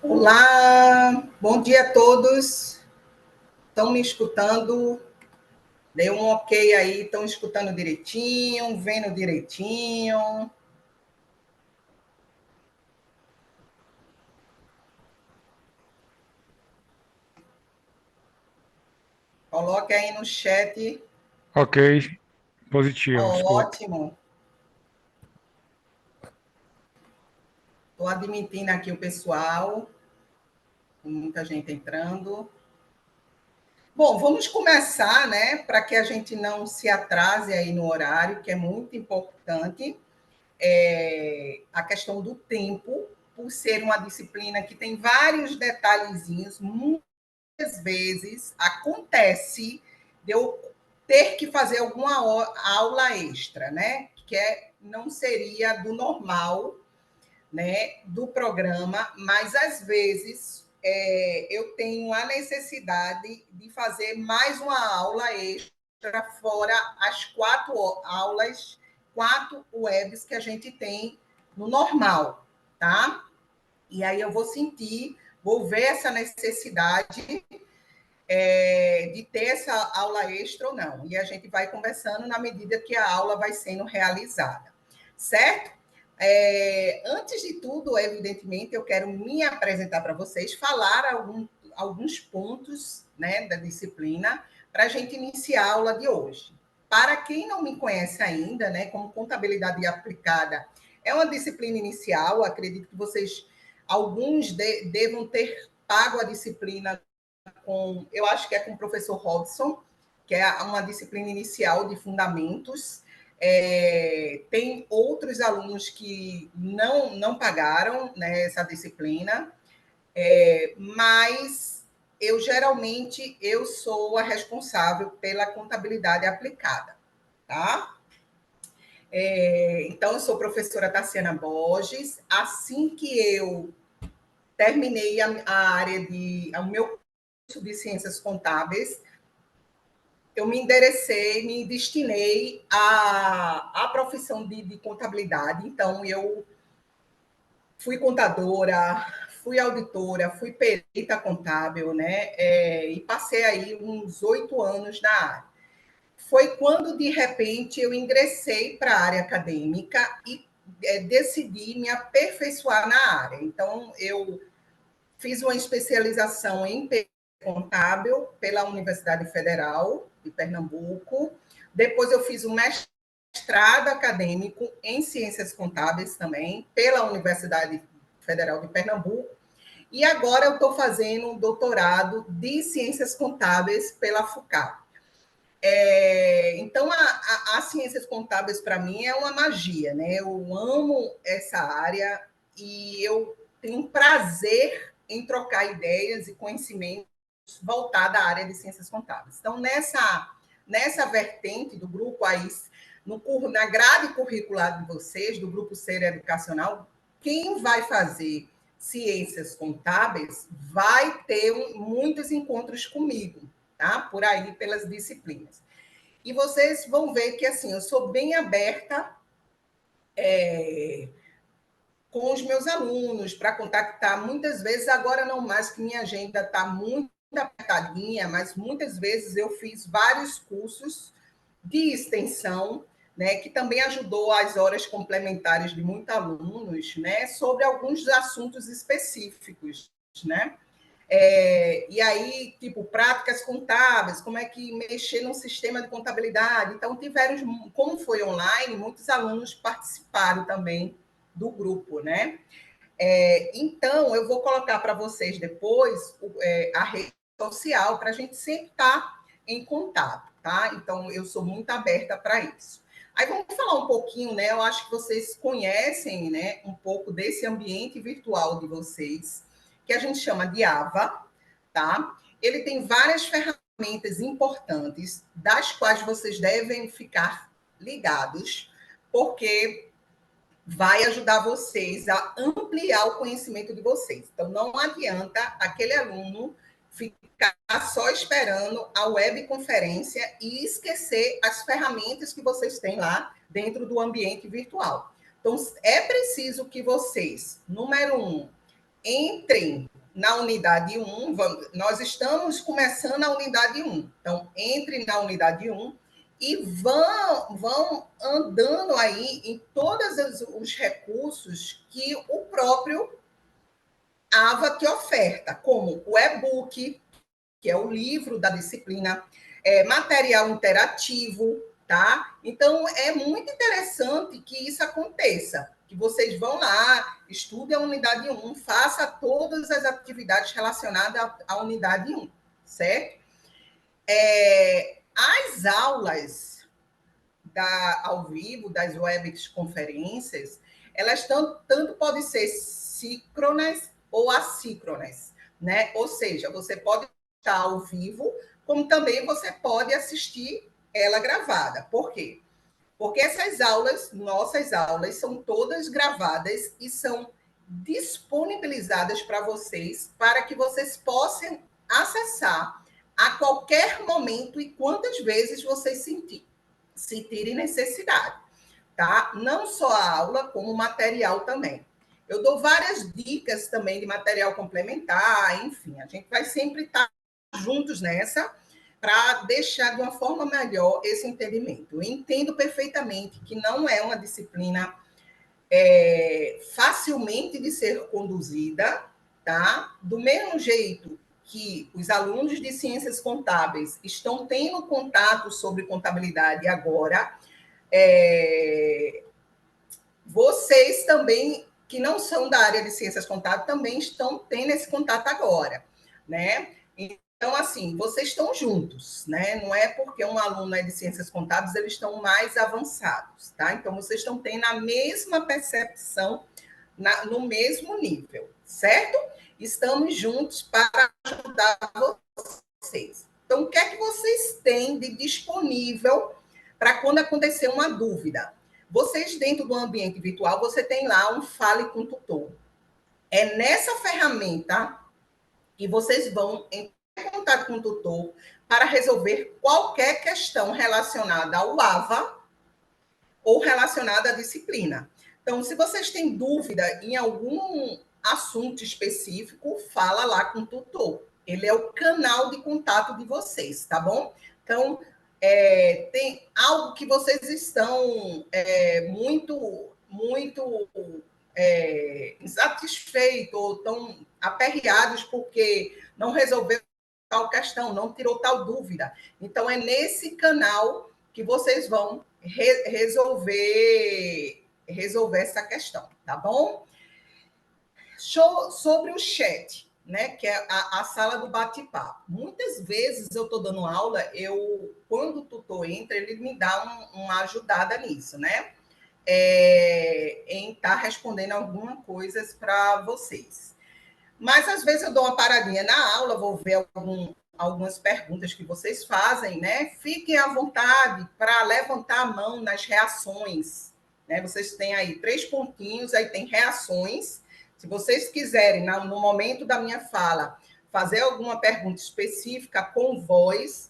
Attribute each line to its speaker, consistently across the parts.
Speaker 1: Olá, bom dia a todos. Estão me escutando? Dei um ok aí, estão escutando direitinho, vendo direitinho. Coloque aí no chat.
Speaker 2: Ok, positivo, escuto.
Speaker 1: Ótimo. Estou admitindo aqui o pessoal, com muita gente entrando. Bom, vamos começar, né? Para que a gente não se atrase aí no horário, que é muito importante. A questão do tempo, por ser uma disciplina que tem vários detalhezinhos, muitas vezes acontece de eu ter que fazer alguma aula extra, né? Não seria do normal, né? Do programa, mas às vezes eu tenho a necessidade de fazer mais uma aula extra fora as 4 aulas, 4 webs que a gente tem no normal, tá? E aí eu vou ver essa necessidade de ter essa aula extra ou não. E a gente vai conversando na medida que a aula vai sendo realizada, certo? Antes de tudo, evidentemente, eu quero me apresentar para vocês, falar alguns pontos, né, da disciplina para a gente iniciar a aula de hoje. Para quem não me conhece ainda, né, como contabilidade aplicada é uma disciplina inicial, acredito que vocês, alguns devam ter pago a disciplina eu acho que é com o professor Robson, que é uma disciplina inicial de fundamentos. Tem outros alunos que não pagaram, né, essa disciplina, mas eu sou a responsável pela contabilidade aplicada, tá? Então, eu sou professora Tassiana Borges. Assim que eu terminei o meu curso de Ciências Contábeis, eu me destinei à profissão de contabilidade. Então, eu fui contadora, fui auditora, fui perita contábil, né? E passei aí uns 8 anos na área. Foi quando, de repente, eu ingressei para a área acadêmica e decidi me aperfeiçoar na área. Então, eu fiz uma especialização em contábil pela Universidade Federal de Pernambuco. Depois eu fiz um mestrado acadêmico em ciências contábeis também pela Universidade Federal de Pernambuco. E agora eu estou fazendo um doutorado de ciências contábeis pela FUCAP. Então, as ciências contábeis, para mim, é uma magia, né? Eu amo essa área e eu tenho um prazer em trocar ideias e conhecimentos voltada à área de ciências contábeis. Então, nessa vertente do grupo aí, na grade curricular de vocês, do grupo Ser Educacional, quem vai fazer ciências contábeis vai ter muitos encontros comigo, tá? Por aí, pelas disciplinas. E vocês vão ver que, assim, eu sou bem aberta com os meus alunos para contactar. Muitas vezes, agora não mais, que minha agenda está muito apertadinha, mas muitas vezes eu fiz vários cursos de extensão, né, que também ajudou as horas complementares de muitos alunos, né, sobre alguns assuntos específicos, né? E aí, tipo, práticas contábeis, como é que mexer num sistema de contabilidade. Então, como foi online, muitos alunos participaram também do grupo, né? Então, eu vou colocar para vocês depois a rede social para a gente sempre estar em contato, tá? Então, eu sou muito aberta para isso. Aí vamos falar um pouquinho, né? Eu acho que vocês conhecem, né, um pouco desse ambiente virtual de vocês, que a gente chama de AVA, tá? Ele tem várias ferramentas importantes, das quais vocês devem ficar ligados, porque vai ajudar vocês a ampliar o conhecimento de vocês. Então, não adianta aquele aluno ficar só esperando a webconferência e esquecer as ferramentas que vocês têm lá dentro do ambiente virtual. Então, é preciso que vocês, número 1, entrem na unidade 1, nós estamos começando a unidade 1. Então, entre na unidade 1 e vão andando aí em todos os recursos que o próprio AVA te oferta, como o e-book, que é o livro da disciplina, material interativo, tá? Então, é muito interessante que isso aconteça, que vocês vão lá, estudem a unidade 1, faça todas as atividades relacionadas à unidade 1, certo? As aulas ao vivo, das webconferências, elas tanto podem ser síncronas ou assíncronas, né? Ou seja, você pode estar ao vivo, como também você pode assistir ela gravada. Por quê? Porque essas aulas, nossas aulas, são todas gravadas e são disponibilizadas para vocês, para que vocês possam acessar a qualquer momento e quantas vezes vocês sentirem necessidade, tá? Não só a aula, como o material também. Eu dou várias dicas também de material complementar, enfim, a gente vai sempre estar juntos nessa, para deixar de uma forma melhor esse entendimento. Eu entendo perfeitamente que não é uma disciplina facilmente de ser conduzida, tá? Do mesmo jeito que os alunos de ciências contábeis estão tendo contato sobre contabilidade agora, vocês também, que não são da área de ciências contábeis, também estão tendo esse contato agora, né? Então, assim, vocês estão juntos, né? Não é porque um aluno é de ciências contábeis, eles estão mais avançados, tá? Então, vocês estão tendo a mesma percepção no mesmo nível, certo? Estamos juntos para ajudar vocês. Então, o que é que vocês têm de disponível para quando acontecer uma dúvida? Vocês, dentro do ambiente virtual, você tem lá um Fale com o Tutor. É nessa ferramenta que vocês vão entrar em contato com o tutor para resolver qualquer questão relacionada ao AVA ou relacionada à disciplina. Então, se vocês têm dúvida em algum assunto específico, fala lá com o tutor. Ele é o canal de contato de vocês, tá bom? Então, tem algo que vocês estão muito insatisfeitos ou tão aperreados porque não resolveu tal questão, não tirou tal dúvida. Então, é nesse canal que vocês vão resolver essa questão, tá bom? Sobre o chat, né, que é a sala do bate-papo. Muitas vezes eu estou dando aula, quando o tutor entra, ele me dá uma ajudada nisso, né? Em estar respondendo algumas coisas para vocês. Mas, às vezes, eu dou uma paradinha na aula, vou ver algumas perguntas que vocês fazem, né? Fiquem à vontade para levantar a mão nas reações, né? Vocês têm aí 3 pontinhos, aí tem reações. Se vocês quiserem, no momento da minha fala, fazer alguma pergunta específica com voz,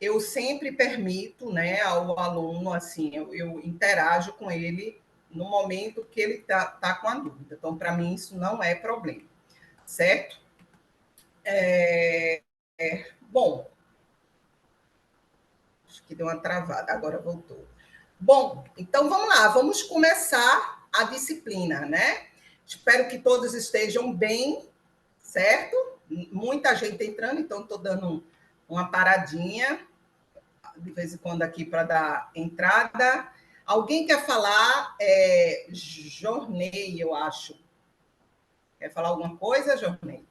Speaker 1: eu sempre permito, né, ao aluno, assim, eu interajo com ele no momento que ele tá com a dúvida. Então, para mim, isso não é problema, certo? Bom, acho que deu uma travada, agora voltou. Bom, então vamos lá, vamos começar a disciplina, né? Espero que todos estejam bem, certo? Muita gente entrando, então estou dando uma paradinha de vez em quando aqui para dar entrada. Alguém quer falar? Jornei, eu acho. Quer falar alguma coisa, Jornei?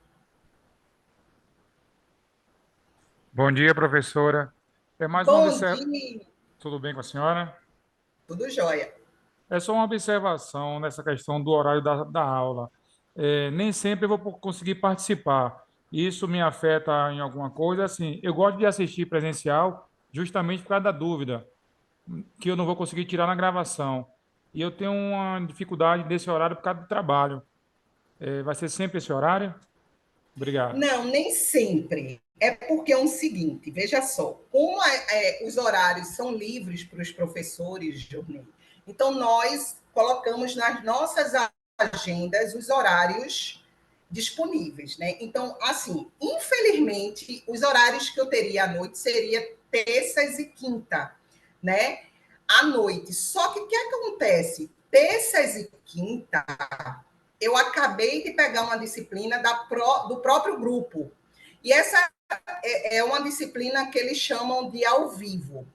Speaker 2: Bom dia, professora. É mais uma
Speaker 1: Bom
Speaker 2: observação.
Speaker 1: dia.
Speaker 2: Tudo bem com a senhora?
Speaker 1: Tudo jóia.
Speaker 2: É só uma observação nessa questão do horário da aula. Nem sempre eu vou conseguir participar. Isso me afeta em alguma coisa? Assim, eu gosto de assistir presencial justamente por causa da dúvida, que eu não vou conseguir tirar na gravação. E eu tenho uma dificuldade desse horário por causa do trabalho. Vai ser sempre esse horário? Obrigado.
Speaker 1: Não, nem sempre. É porque é o seguinte, veja só, como os horários são livres para os professores, Jornei, então nós colocamos nas nossas agendas os horários disponíveis, né? Então, assim, infelizmente, os horários que eu teria à noite seria terças e quinta, né? À noite. Só que o que acontece? Terças e quinta, eu acabei de pegar uma disciplina do próprio grupo. E essa é uma disciplina que eles chamam de ao vivo.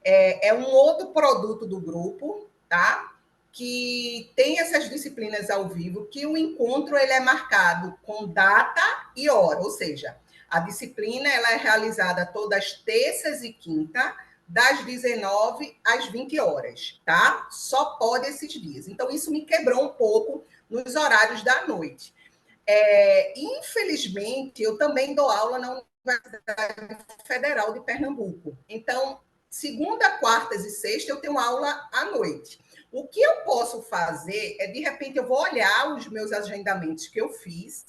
Speaker 1: É um outro produto do grupo, tá? Que tem essas disciplinas ao vivo, que o encontro ele é marcado com data e hora, ou seja, a disciplina ela é realizada todas terças e quinta, das 19 às 20 horas, tá? Só pode esses dias. Então, isso me quebrou um pouco nos horários da noite. Infelizmente, eu também dou aula na Universidade Federal de Pernambuco. Então, segunda, quartas e sexta, eu tenho aula à noite. O que eu posso fazer é, de repente, eu vou olhar os meus agendamentos que eu fiz,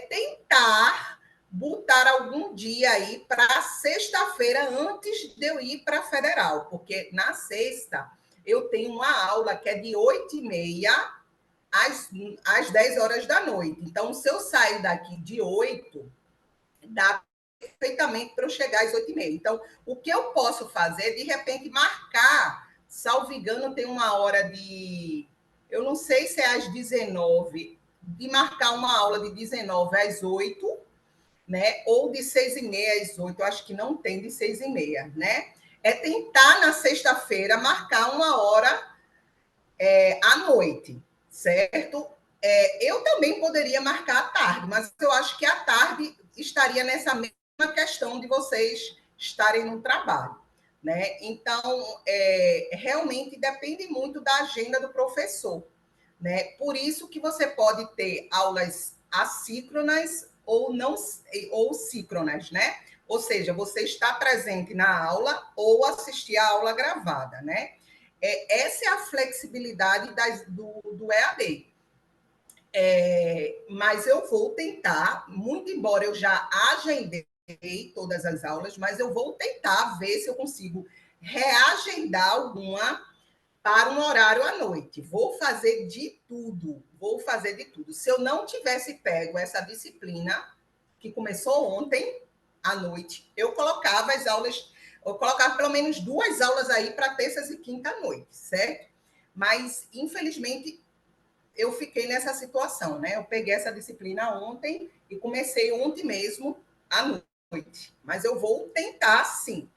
Speaker 1: tentar botar algum dia aí para sexta-feira, antes de eu ir para a Federal, porque na sexta eu tenho uma aula que é de 8h30 às 10 horas da noite. Então, se eu saio daqui de 8, dá perfeitamente para eu chegar às 8h30. Então, o que eu posso fazer é, de repente, marcar, salvo engano, tem uma hora de. Eu não sei se é às 19, de marcar uma aula de 19 às 8, né? Ou de 6h30 às 8. Eu acho que não tem de 6h30, né? É tentar na sexta-feira marcar uma hora à noite, certo? Eu também poderia marcar à tarde, mas eu acho que à tarde estaria nessa mesma questão de vocês estarem no trabalho, né? Então, realmente depende muito da agenda do professor, né? Por isso que você pode ter aulas assíncronas ou não ou síncronas, né? Ou seja, você está presente na aula ou assistir a aula gravada, né? Essa é a flexibilidade do EAD. Mas eu vou tentar, muito embora eu já agendei todas as aulas, mas eu vou tentar ver se eu consigo reagendar alguma para um horário à noite. Vou fazer de tudo, vou fazer de tudo. Se eu não tivesse pego essa disciplina, que começou ontem à noite, eu colocava as aulas, eu colocava pelo menos 2 aulas aí para terças e quinta à noite, certo? Mas, infelizmente, eu fiquei nessa situação, né? Eu peguei essa disciplina ontem e comecei ontem mesmo à noite. Mas eu vou tentar, sim.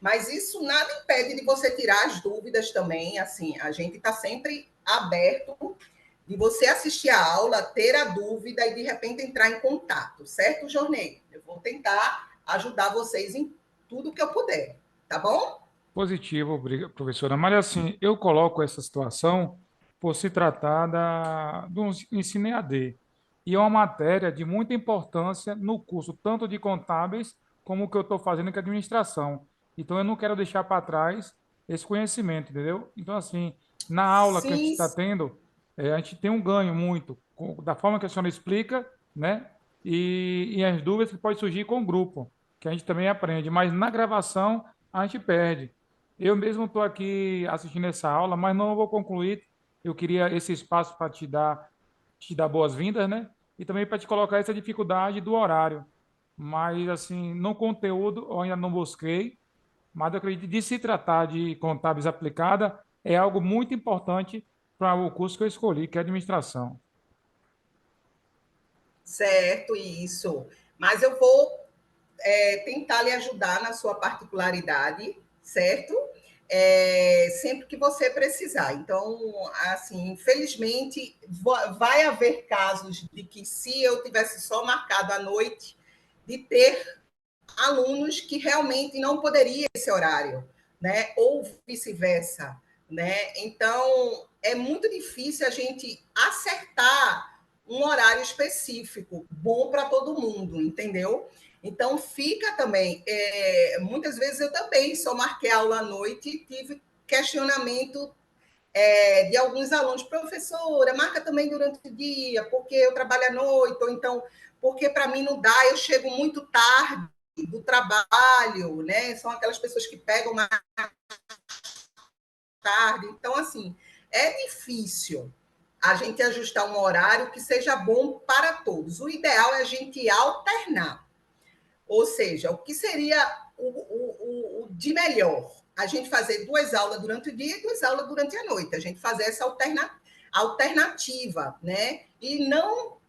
Speaker 1: Mas isso nada impede de você tirar as dúvidas também. Assim, a gente está sempre aberto de você assistir a aula, ter a dúvida e de repente entrar em contato, certo, Jornei? Eu vou tentar ajudar vocês em tudo que eu puder, tá bom?
Speaker 2: Positivo, professora. Mas assim, eu coloco essa situação por se tratar do ensino EAD. E é uma matéria de muita importância no curso, tanto de contábeis como o que eu estou fazendo com administração. Então, eu não quero deixar para trás esse conhecimento, entendeu? Então, assim, na aula que a gente
Speaker 1: Sim,
Speaker 2: está tendo, a gente tem um ganho muito da forma que a senhora explica, né? E as dúvidas que pode surgir com o grupo, que a gente também aprende. Mas na gravação, a gente perde. Eu mesmo estou aqui assistindo essa aula, mas não vou concluir. Eu queria esse espaço para te dar boas-vindas, né? E também para te colocar essa dificuldade do horário. Mas, assim, no conteúdo eu ainda não busquei, mas eu acredito que de se tratar de contábeis aplicada é algo muito importante para o curso que eu escolhi, que é administração.
Speaker 1: certo, isso. Mas eu vou tentar lhe ajudar na sua particularidade, certo? Sempre que você precisar. Então, assim, infelizmente, vai haver casos de que, se eu tivesse só marcado à noite, de ter alunos que realmente não poderiam esse horário, né? Ou vice-versa, né? Então, é muito difícil a gente acertar um horário específico bom para todo mundo, entendeu? Então, fica também. Muitas vezes eu também só marquei aula à noite e tive questionamento de alguns alunos, professora, marca também durante o dia, porque eu trabalho à noite, ou então, porque para mim não dá, eu chego muito tarde do trabalho, né? São aquelas pessoas que pegam mais tarde. Então, assim, é difícil. a gente ajustar um horário que seja bom para todos. O ideal é a gente alternar. Ou seja, o que seria o de melhor? A gente fazer 2 aulas durante o dia e 2 aulas durante a noite. A gente fazer essa alternativa, né? E não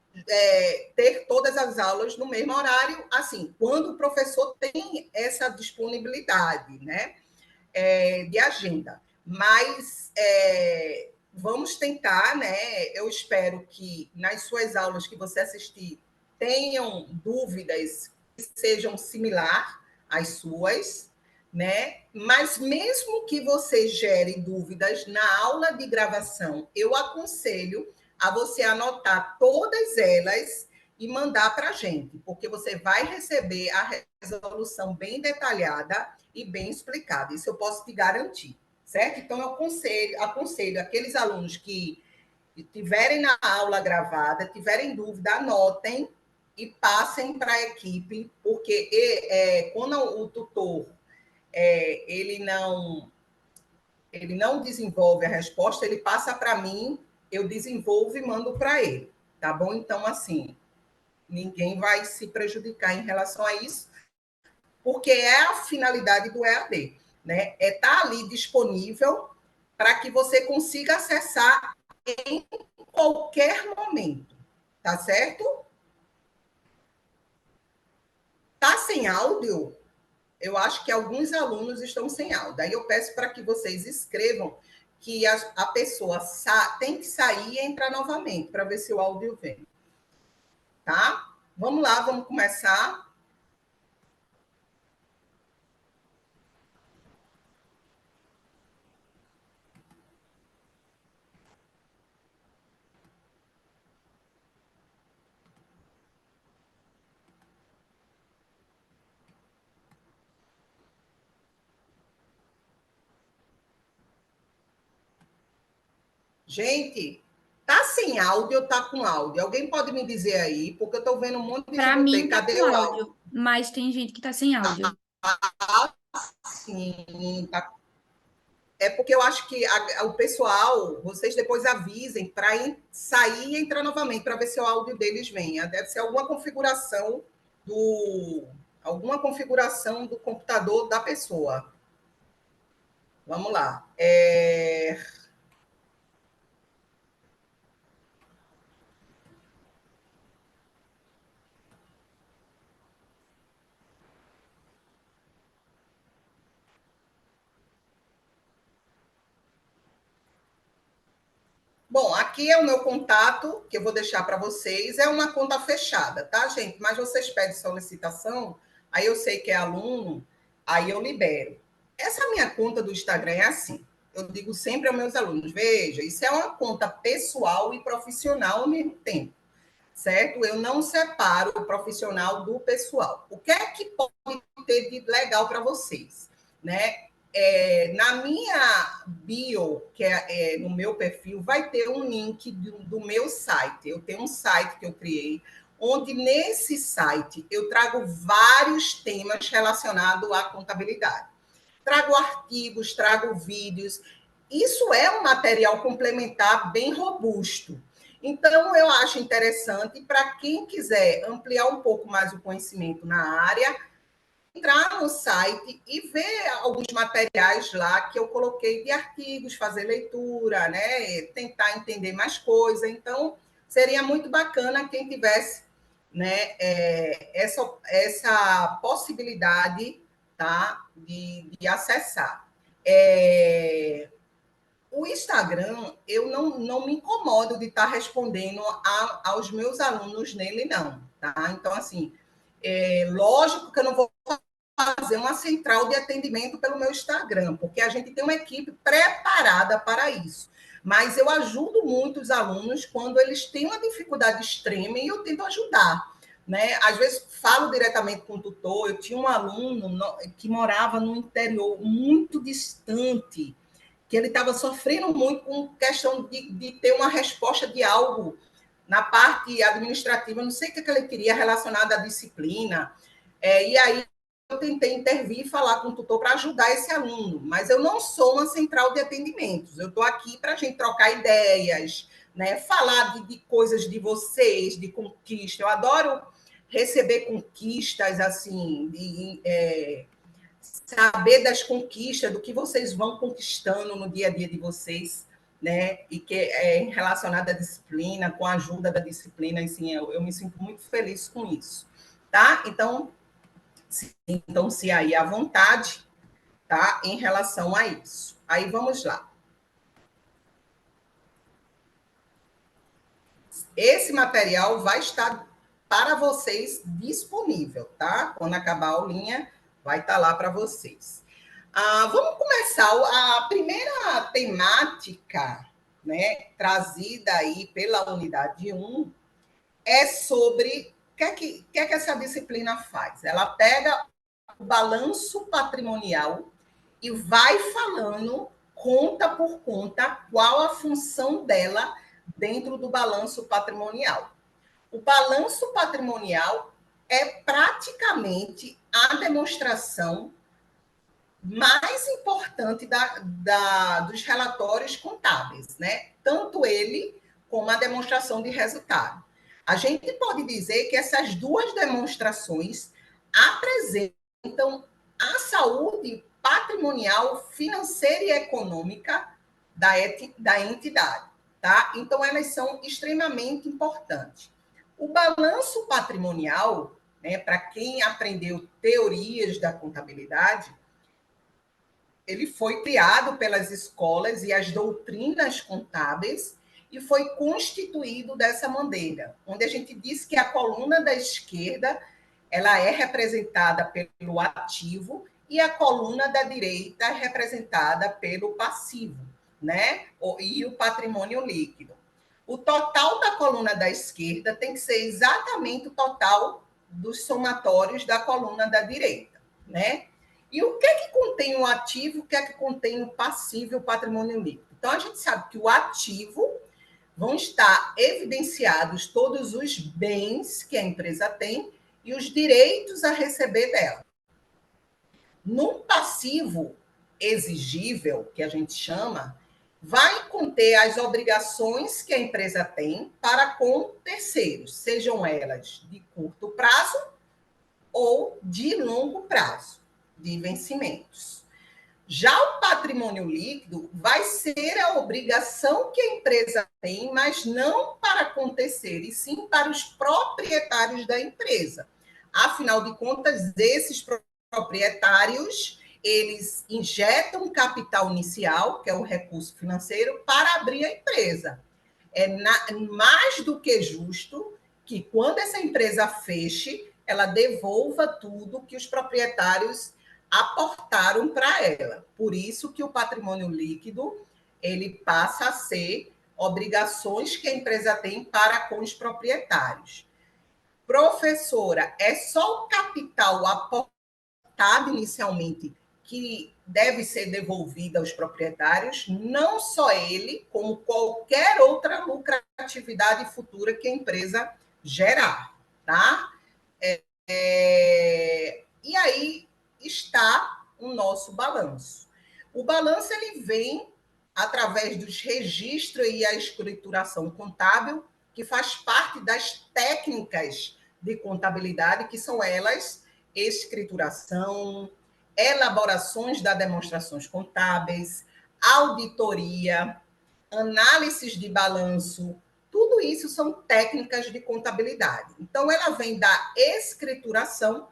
Speaker 1: ter todas as aulas no mesmo horário, assim, quando o professor tem essa disponibilidade, né? De agenda. Mas vamos tentar, né? Eu espero que nas suas aulas que você assistir tenham dúvidas que sejam similar às suas, né? Mas mesmo que você gere dúvidas na aula de gravação, eu aconselho a você anotar todas elas e mandar para a gente, porque você vai receber a resolução bem detalhada e bem explicada. Isso eu posso te garantir, certo? Então, eu aconselho aqueles alunos que tiverem na aula gravada, tiverem dúvida, anotem e passem para a equipe, porque quando o tutor ele não desenvolve a resposta, ele passa para mim, eu desenvolvo e mando para ele, tá bom? Então, assim, ninguém vai se prejudicar em relação a isso, porque é a finalidade do EAD, né? É estar ali disponível para que você consiga acessar em qualquer momento, tá certo? Tá sem áudio? Eu acho que alguns alunos estão sem áudio. Aí eu peço para que vocês escrevam que a pessoa tem que sair e entrar novamente para ver se o áudio vem, tá? Vamos lá, vamos começar. Gente, tá sem áudio ou tá com áudio? Alguém pode me dizer aí, porque eu tô vendo um monte de
Speaker 3: Para
Speaker 1: dificuldade.
Speaker 3: mim tá
Speaker 1: Cadê
Speaker 3: com
Speaker 1: o áudio?
Speaker 3: áudio, mas tem gente que tá sem áudio.
Speaker 1: Sim, tá. É porque eu acho que o pessoal, vocês depois avisem para sair e entrar novamente, para ver se o áudio deles venha. Deve ser do alguma configuração do computador da pessoa. Vamos lá. Bom, aqui é o meu contato, que eu vou deixar para vocês. É uma conta fechada, tá, gente? Mas vocês pedem solicitação, aí eu sei que é aluno, aí eu libero. Essa minha conta do Instagram é assim. Eu digo sempre aos meus alunos: veja, isso é uma conta pessoal e profissional ao mesmo tempo, certo? Eu não separo o profissional do pessoal. O que é que pode ter de legal para vocês, né? Na minha bio, que no meu perfil, vai ter um link do meu site. Eu tenho um site que eu criei, onde nesse site eu trago vários temas relacionados à contabilidade. Trago artigos, trago vídeos. Isso é um material complementar bem robusto. Então, eu acho interessante para quem quiser ampliar um pouco mais o conhecimento na área, entrar no site e ver alguns materiais lá que eu coloquei de artigos, fazer leitura, né? Tentar entender mais coisa. Então, seria muito bacana quem tivesse, né, essa possibilidade, tá, de acessar. O Instagram, eu não me incomodo de estar respondendo aos meus alunos nele, não. Tá? Então, assim, lógico que eu não vou fazer uma central de atendimento pelo meu Instagram, porque a gente tem uma equipe preparada para isso. Mas eu ajudo muito os alunos quando eles têm uma dificuldade extrema e eu tento ajudar. Né? Às vezes falo diretamente com o tutor. Eu tinha um aluno que morava no interior muito distante, que ele estava sofrendo muito com questão de ter uma resposta de algo na parte administrativa, não sei o que ele queria relacionado à disciplina. E aí eu tentei intervir e falar com o tutor para ajudar esse aluno, mas eu não sou uma central de atendimentos. Eu estou aqui para a gente trocar ideias, né? Falar de coisas de vocês, de conquista. Eu adoro receber conquistas, assim, saber das conquistas, do que vocês vão conquistando no dia a dia de vocês, né? E que é relacionado à disciplina, com a ajuda da disciplina, assim, eu me sinto muito feliz com isso, tá? Então, se aí à vontade, tá? Em relação a isso. Aí vamos lá. Esse material vai estar para vocês disponível, tá? Quando acabar a aulinha, vai estar lá para vocês. Vamos começar. A primeira temática, né, trazida aí pela unidade 1 é sobre o que é que essa disciplina faz. Ela pega o balanço patrimonial e vai falando, conta por conta, qual a função dela dentro do balanço patrimonial. O balanço patrimonial é praticamente a demonstração mais importante dos relatórios contábeis, né? Tanto ele como a demonstração de resultado. A gente pode dizer que essas duas demonstrações apresentam a saúde patrimonial, financeira e econômica da entidade, tá? Então, elas são extremamente importantes. O balanço patrimonial, né, para quem aprendeu teorias da contabilidade, ele foi criado pelas escolas e as doutrinas contábeis e foi constituído dessa maneira, onde a gente diz que a coluna da esquerda ela é representada pelo ativo e a coluna da direita é representada pelo passivo, né? E o patrimônio líquido. O total da coluna da esquerda tem que ser exatamente o total dos somatórios da coluna da direita, né? E o que é que contém o ativo, o que é que contém o passivo e o patrimônio líquido? Então, a gente sabe que o ativo vão estar evidenciados todos os bens que a empresa tem e os direitos a receber dela. No passivo exigível, que a gente chama, vai conter as obrigações que a empresa tem para com terceiros, sejam elas de curto prazo ou de longo prazo, de vencimentos. Já o patrimônio líquido vai ser a obrigação que a empresa tem, mas não para acontecer, e sim para os proprietários da empresa. Afinal de contas, esses proprietários, eles injetam capital inicial, que é o recurso financeiro, para abrir a empresa. É mais do que justo que, quando essa empresa feche, ela devolva tudo que os proprietários aportaram para ela. Por isso que o patrimônio líquido ele passa a ser obrigações que a empresa tem para com os proprietários. Professora, é só o capital aportado inicialmente que deve ser devolvido aos proprietários, não só ele, como qualquer outra lucratividade futura que a empresa gerar, tá? E aí está o nosso balanço. O balanço ele vem através dos registros e a escrituração contábil, que faz parte das técnicas de contabilidade, que são elas escrituração, elaborações das demonstrações contábeis, auditoria, análises de balanço, tudo isso são técnicas de contabilidade. Então, ela vem da escrituração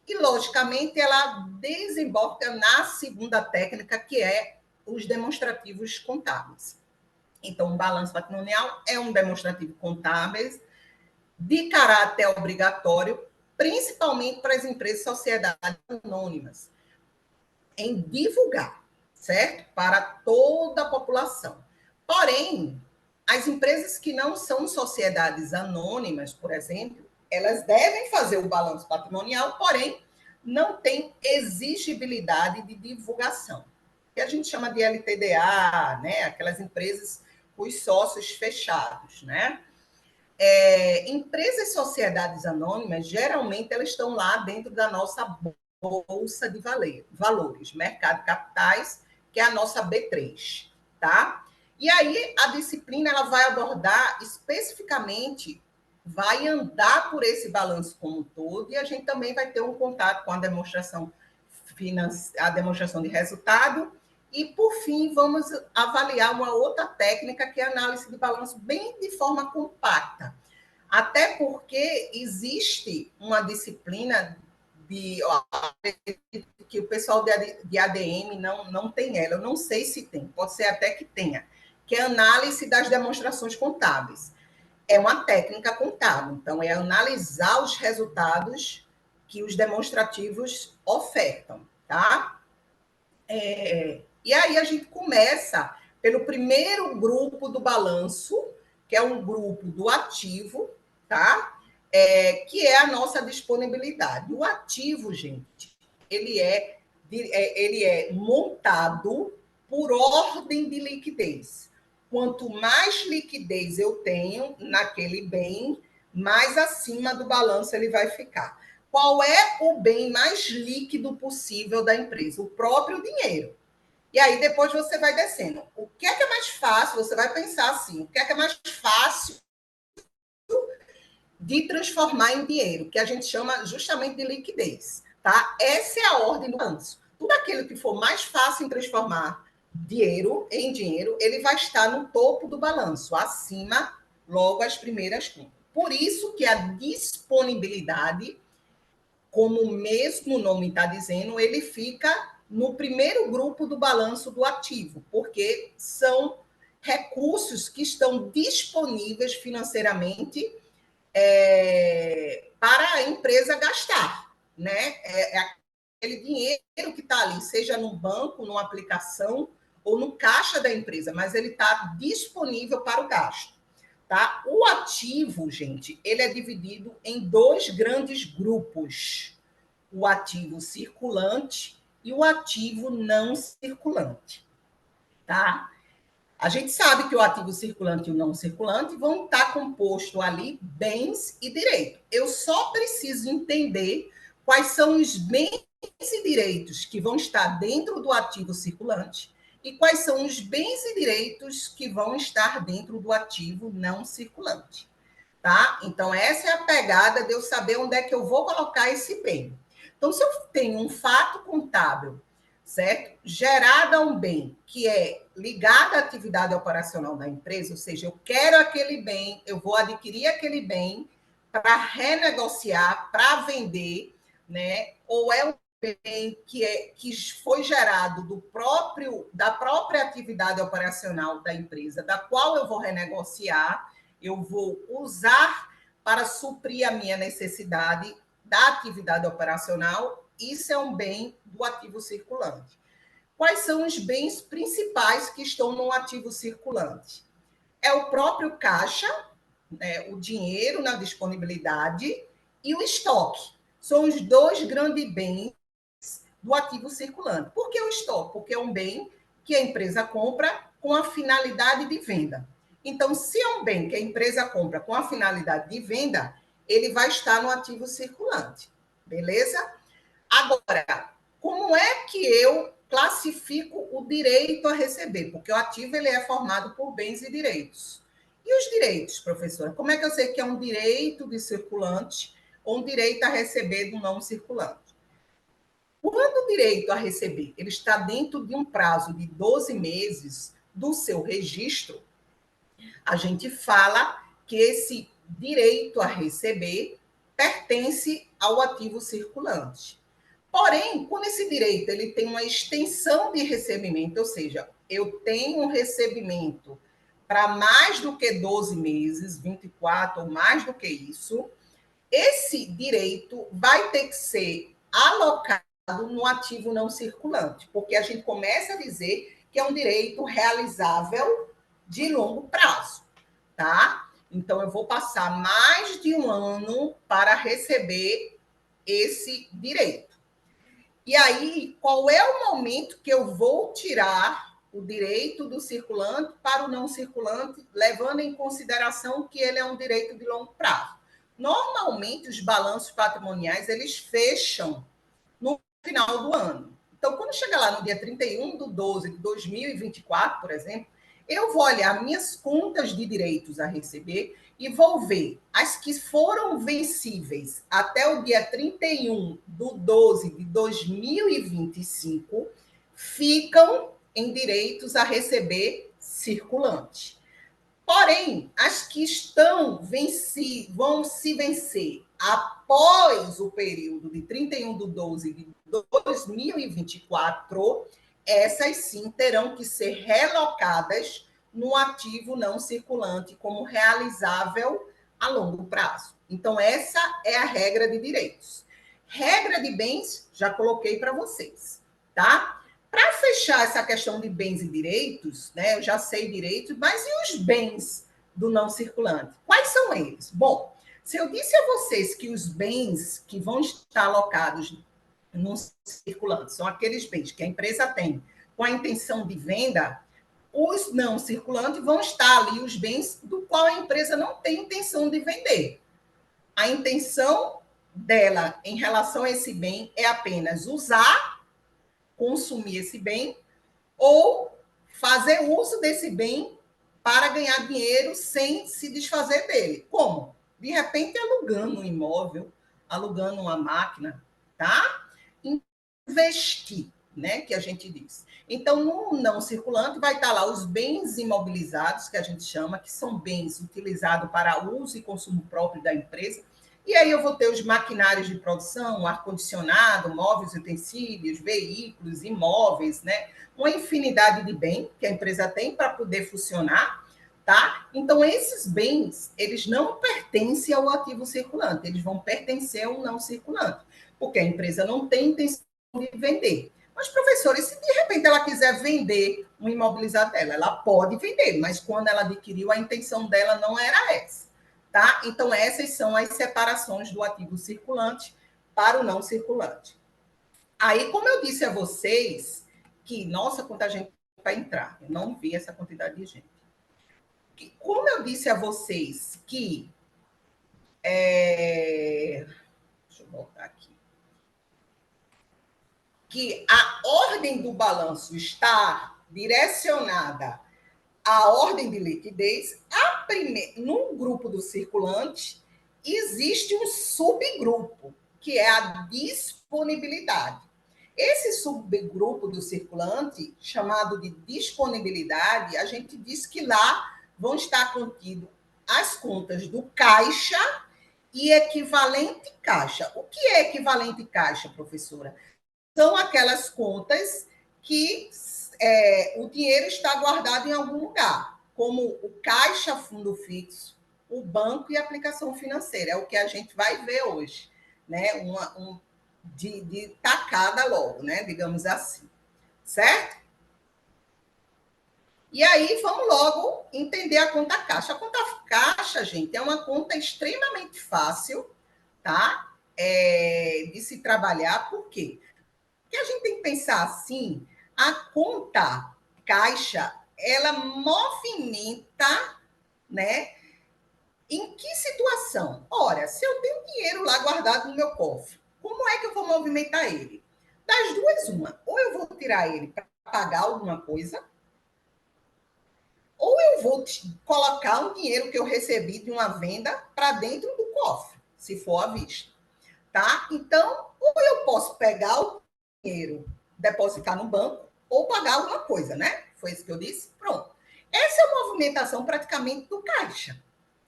Speaker 1: e, logicamente, ela desemboca na segunda técnica, que é os demonstrativos contábeis. Então, o balanço patrimonial é um demonstrativo contábil de caráter obrigatório, principalmente para as empresas e sociedades anônimas, em divulgar, certo? Para toda a população. Porém, as empresas que não são sociedades anônimas, por exemplo, elas devem fazer o balanço patrimonial, porém, não tem exigibilidade de divulgação. Que a gente chama de LTDA, né? Aquelas empresas com os sócios fechados, né? Empresas e sociedades anônimas, geralmente, elas estão lá dentro da nossa Bolsa de Valores, Mercado de Capitais, que é a nossa B3, tá? E aí a disciplina ela vai abordar especificamente, vai andar por esse balanço como um todo, e a gente também vai ter um contato com a demonstração de resultado, e, por fim, vamos avaliar uma outra técnica, que é a análise de balanço, bem de forma compacta. Até porque existe uma disciplina que o pessoal de ADM não tem ela. Eu não sei se tem, pode ser até que tenha, que é a análise das demonstrações contábeis. É uma técnica contábil, então é analisar os resultados que os demonstrativos ofertam, tá? E aí a gente começa pelo primeiro grupo do balanço, que é um grupo do ativo, tá? Que é a nossa disponibilidade. O ativo, gente, ele é montado por ordem de liquidez. Quanto mais liquidez eu tenho naquele bem, mais acima do balanço ele vai ficar. Qual é o bem mais líquido possível da empresa? O próprio dinheiro. E aí depois você vai descendo. O que é mais fácil? Você vai pensar assim, o que é mais fácil de transformar em dinheiro, que a gente chama justamente de liquidez, tá? Essa é a ordem do balanço. Tudo aquilo que for mais fácil em transformar dinheiro em dinheiro, ele vai estar no topo do balanço, acima, logo as primeiras contas. Por isso que a disponibilidade, como o mesmo nome está dizendo, ele fica no primeiro grupo do balanço do ativo, porque são recursos que estão disponíveis financeiramente para a empresa gastar, né? Aquele dinheiro que está ali, seja no banco, numa aplicação ou no caixa da empresa, mas ele está disponível para o gasto. Tá? O ativo, gente, ele é dividido em dois grandes grupos: o ativo circulante e o ativo não circulante. Tá? A gente sabe que o ativo circulante e o não circulante vão estar composto ali bens e direitos. Eu só preciso entender quais são os bens e direitos que vão estar dentro do ativo circulante e quais são os bens e direitos que vão estar dentro do ativo não circulante. Tá? Então, essa é a pegada de eu saber onde é que eu vou colocar esse bem. Então, se eu tenho um fato contábil, certo? Gerado a um bem que é ligado à atividade operacional da empresa, ou seja, eu quero aquele bem, eu vou adquirir aquele bem para renegociar, para vender, né? Ou é um bem que foi gerado da própria atividade operacional da empresa, da qual eu vou renegociar, eu vou usar para suprir a minha necessidade da atividade operacional. Isso é um bem do ativo circulante. Quais são os bens principais que estão no ativo circulante? É o próprio caixa, né, o dinheiro na disponibilidade e o estoque. São os dois grandes bens do ativo circulante. Por que o estoque? Porque é um bem que a empresa compra com a finalidade de venda. Então, se é um bem que a empresa compra com a finalidade de venda, ele vai estar no ativo circulante. Beleza? Agora, como é que eu classifico o direito a receber? Porque o ativo ele é formado por bens e direitos. E os direitos, professora? Como é que eu sei que é um direito de circulante ou um direito a receber do não circulante? Quando o direito a receber ele está dentro de um prazo de 12 meses do seu registro, a gente fala que esse direito a receber pertence ao ativo circulante. Porém, quando esse direito ele tem uma extensão de recebimento, ou seja, eu tenho um recebimento para mais do que 12 meses, 24 ou mais do que isso, esse direito vai ter que ser alocado no ativo não circulante, porque a gente começa a dizer que é um direito realizável de longo prazo, tá? Então, eu vou passar mais de um ano para receber esse direito. E aí, qual é o momento que eu vou tirar o direito do circulante para o não circulante, levando em consideração que ele é um direito de longo prazo? Normalmente, os balanços patrimoniais, eles fecham no final do ano. Então, quando chega lá no dia 31 de 12 de 2024, por exemplo, Eu vou olhar minhas contas de direitos a receber e vou ver as que foram vencíveis até o dia 31/12/2025 ficam em direitos a receber circulante. Porém, as que vão se vencer após o período de 31/12/2024, essas sim terão que ser relocadas no ativo não circulante como realizável a longo prazo. Então, essa é a regra de direitos. Regra de bens, já coloquei para vocês, tá? Para fechar essa questão de bens e direitos, né? Eu já sei direitos, mas e os bens do não circulante? Quais são eles? Bom, se eu disse a vocês que os bens que vão estar alocados no circulante são aqueles bens que a empresa tem com a intenção de venda, os não circulantes vão estar ali os bens do qual a empresa não tem intenção de vender. A intenção dela em relação a esse bem é apenas usar, consumir esse bem ou fazer uso desse bem para ganhar dinheiro sem se desfazer dele. Como? De repente, alugando um imóvel, alugando uma máquina, tá? Investir, né? Que a gente diz. Então, no não circulante, vai estar lá os bens imobilizados, que a gente chama, que são bens utilizados para uso e consumo próprio da empresa. E aí eu vou ter os maquinários de produção, ar-condicionado, móveis, utensílios, veículos, imóveis, né? Uma infinidade de bens que a empresa tem para poder funcionar, tá? Então, esses bens, eles não pertencem ao ativo circulante, eles vão pertencer ao não circulante, porque a empresa não tem intenção de vender. Mas, professora, e se de repente ela quiser vender um imobilizado dela? Ela pode vender, mas quando ela adquiriu, a intenção dela não era essa. Tá? Então, essas são as separações do ativo circulante para o não circulante. Aí, como eu disse a vocês, que, nossa, quanta gente vai entrar, eu não vi essa quantidade de gente. Como eu disse a vocês que. Deixa eu voltar aqui. Que a ordem do balanço está direcionada à ordem de liquidez, no grupo do circulante, existe um subgrupo, que é a disponibilidade. Esse subgrupo do circulante, chamado de disponibilidade, a gente diz que lá vão estar contidas as contas do caixa e equivalente caixa. O que é equivalente caixa, professora? São aquelas contas que o dinheiro está guardado em algum lugar, como o caixa fundo fixo, o banco e a aplicação financeira. É o que a gente vai ver hoje, né? De tacada logo, né? Digamos assim. Certo? E aí, vamos logo entender a conta caixa. A conta caixa, gente, é uma conta extremamente fácil, tá? De se trabalhar. Por quê? Porque a gente tem que pensar assim, a conta caixa, ela movimenta, né? Em que situação? Ora, se eu tenho dinheiro lá guardado no meu cofre, como é que eu vou movimentar ele? Das duas, uma. Ou eu vou tirar ele para pagar alguma coisa, ou eu vou colocar um dinheiro que eu recebi de uma venda para dentro do cofre, se for à vista. Tá? Então, ou eu posso pegar o dinheiro, depositar no banco, ou pagar alguma coisa, né? Foi isso que eu disse? Pronto. Essa é a movimentação praticamente do caixa,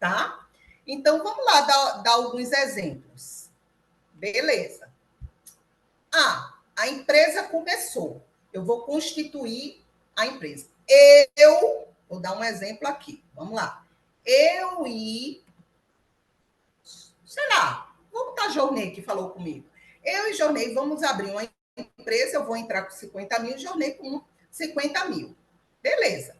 Speaker 1: tá? Então, vamos lá dar alguns exemplos. Beleza. A empresa começou. Eu vou constituir a empresa. Vou dar um exemplo aqui. Vamos lá. Sei lá, vamos botar Jornei que falou comigo. Eu e Jornei vamos abrir uma empresa, eu vou entrar com 50 mil, Jornei com 50 mil. Beleza.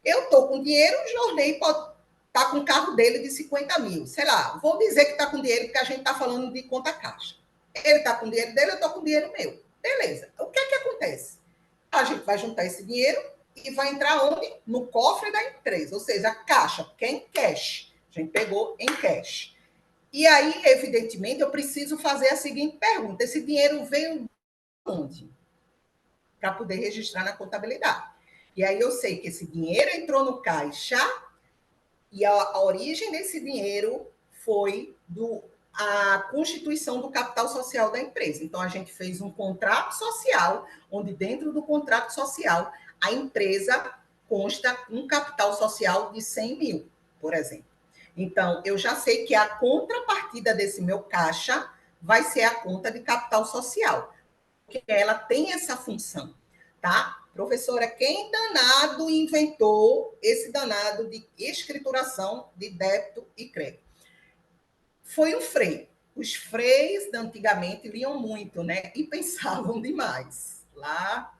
Speaker 1: Eu estou com dinheiro, o Jornei pode estar com o carro dele de 50 mil. Sei lá, vou dizer que está com dinheiro, porque a gente está falando de conta caixa. Ele está com dinheiro dele, eu estou com dinheiro meu. Beleza. O que é que acontece? A gente vai juntar esse dinheiro e vai entrar onde? No cofre da empresa, ou seja, a caixa, porque é em cash. A gente pegou em cash. E aí, evidentemente, eu preciso fazer a seguinte pergunta: esse dinheiro veio de onde? Para poder registrar na contabilidade. E aí eu sei que esse dinheiro entrou no caixa e a origem desse dinheiro foi a constituição do capital social da empresa. Então, a gente fez um contrato social, onde dentro do contrato social, a empresa consta um capital social de 100 mil, por exemplo. Então, eu já sei que a contrapartida desse meu caixa vai ser a conta de capital social, porque ela tem essa função, tá? Professora, quem danado inventou esse danado de escrituração de débito e crédito? Foi o Frei. Os freis, antigamente, liam muito, né? E pensavam demais. Lá,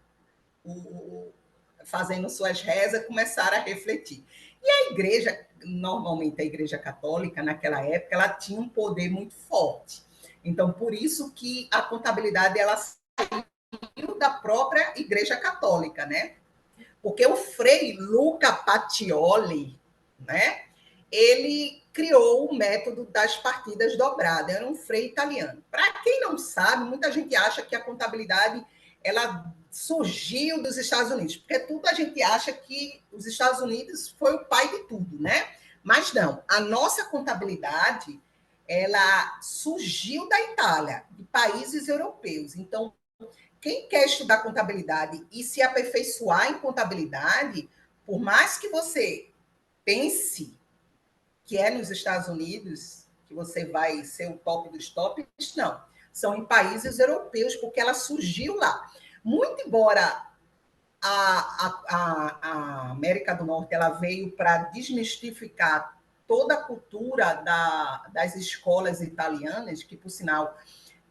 Speaker 1: fazendo suas rezas, começaram a refletir. E a igreja, normalmente a igreja católica, naquela época, ela tinha um poder muito forte. Então, por isso que a contabilidade, ela saiu da própria igreja católica, né? Porque o Frei Luca Pacioli, né? Ele criou o método das partidas dobradas, era um frei italiano. Para quem não sabe, muita gente acha que a contabilidade ela surgiu dos Estados Unidos, porque tudo a gente acha que os Estados Unidos foi o pai de tudo, né? Mas não, a nossa contabilidade ela surgiu da Itália, de países europeus. Então, quem quer estudar contabilidade e se aperfeiçoar em contabilidade, por mais que você pense que é nos Estados Unidos, que você vai ser o top dos tops, não. São em países europeus, porque ela surgiu lá. Muito embora a América do Norte ela veio para desmistificar toda a cultura das escolas italianas, que, por sinal,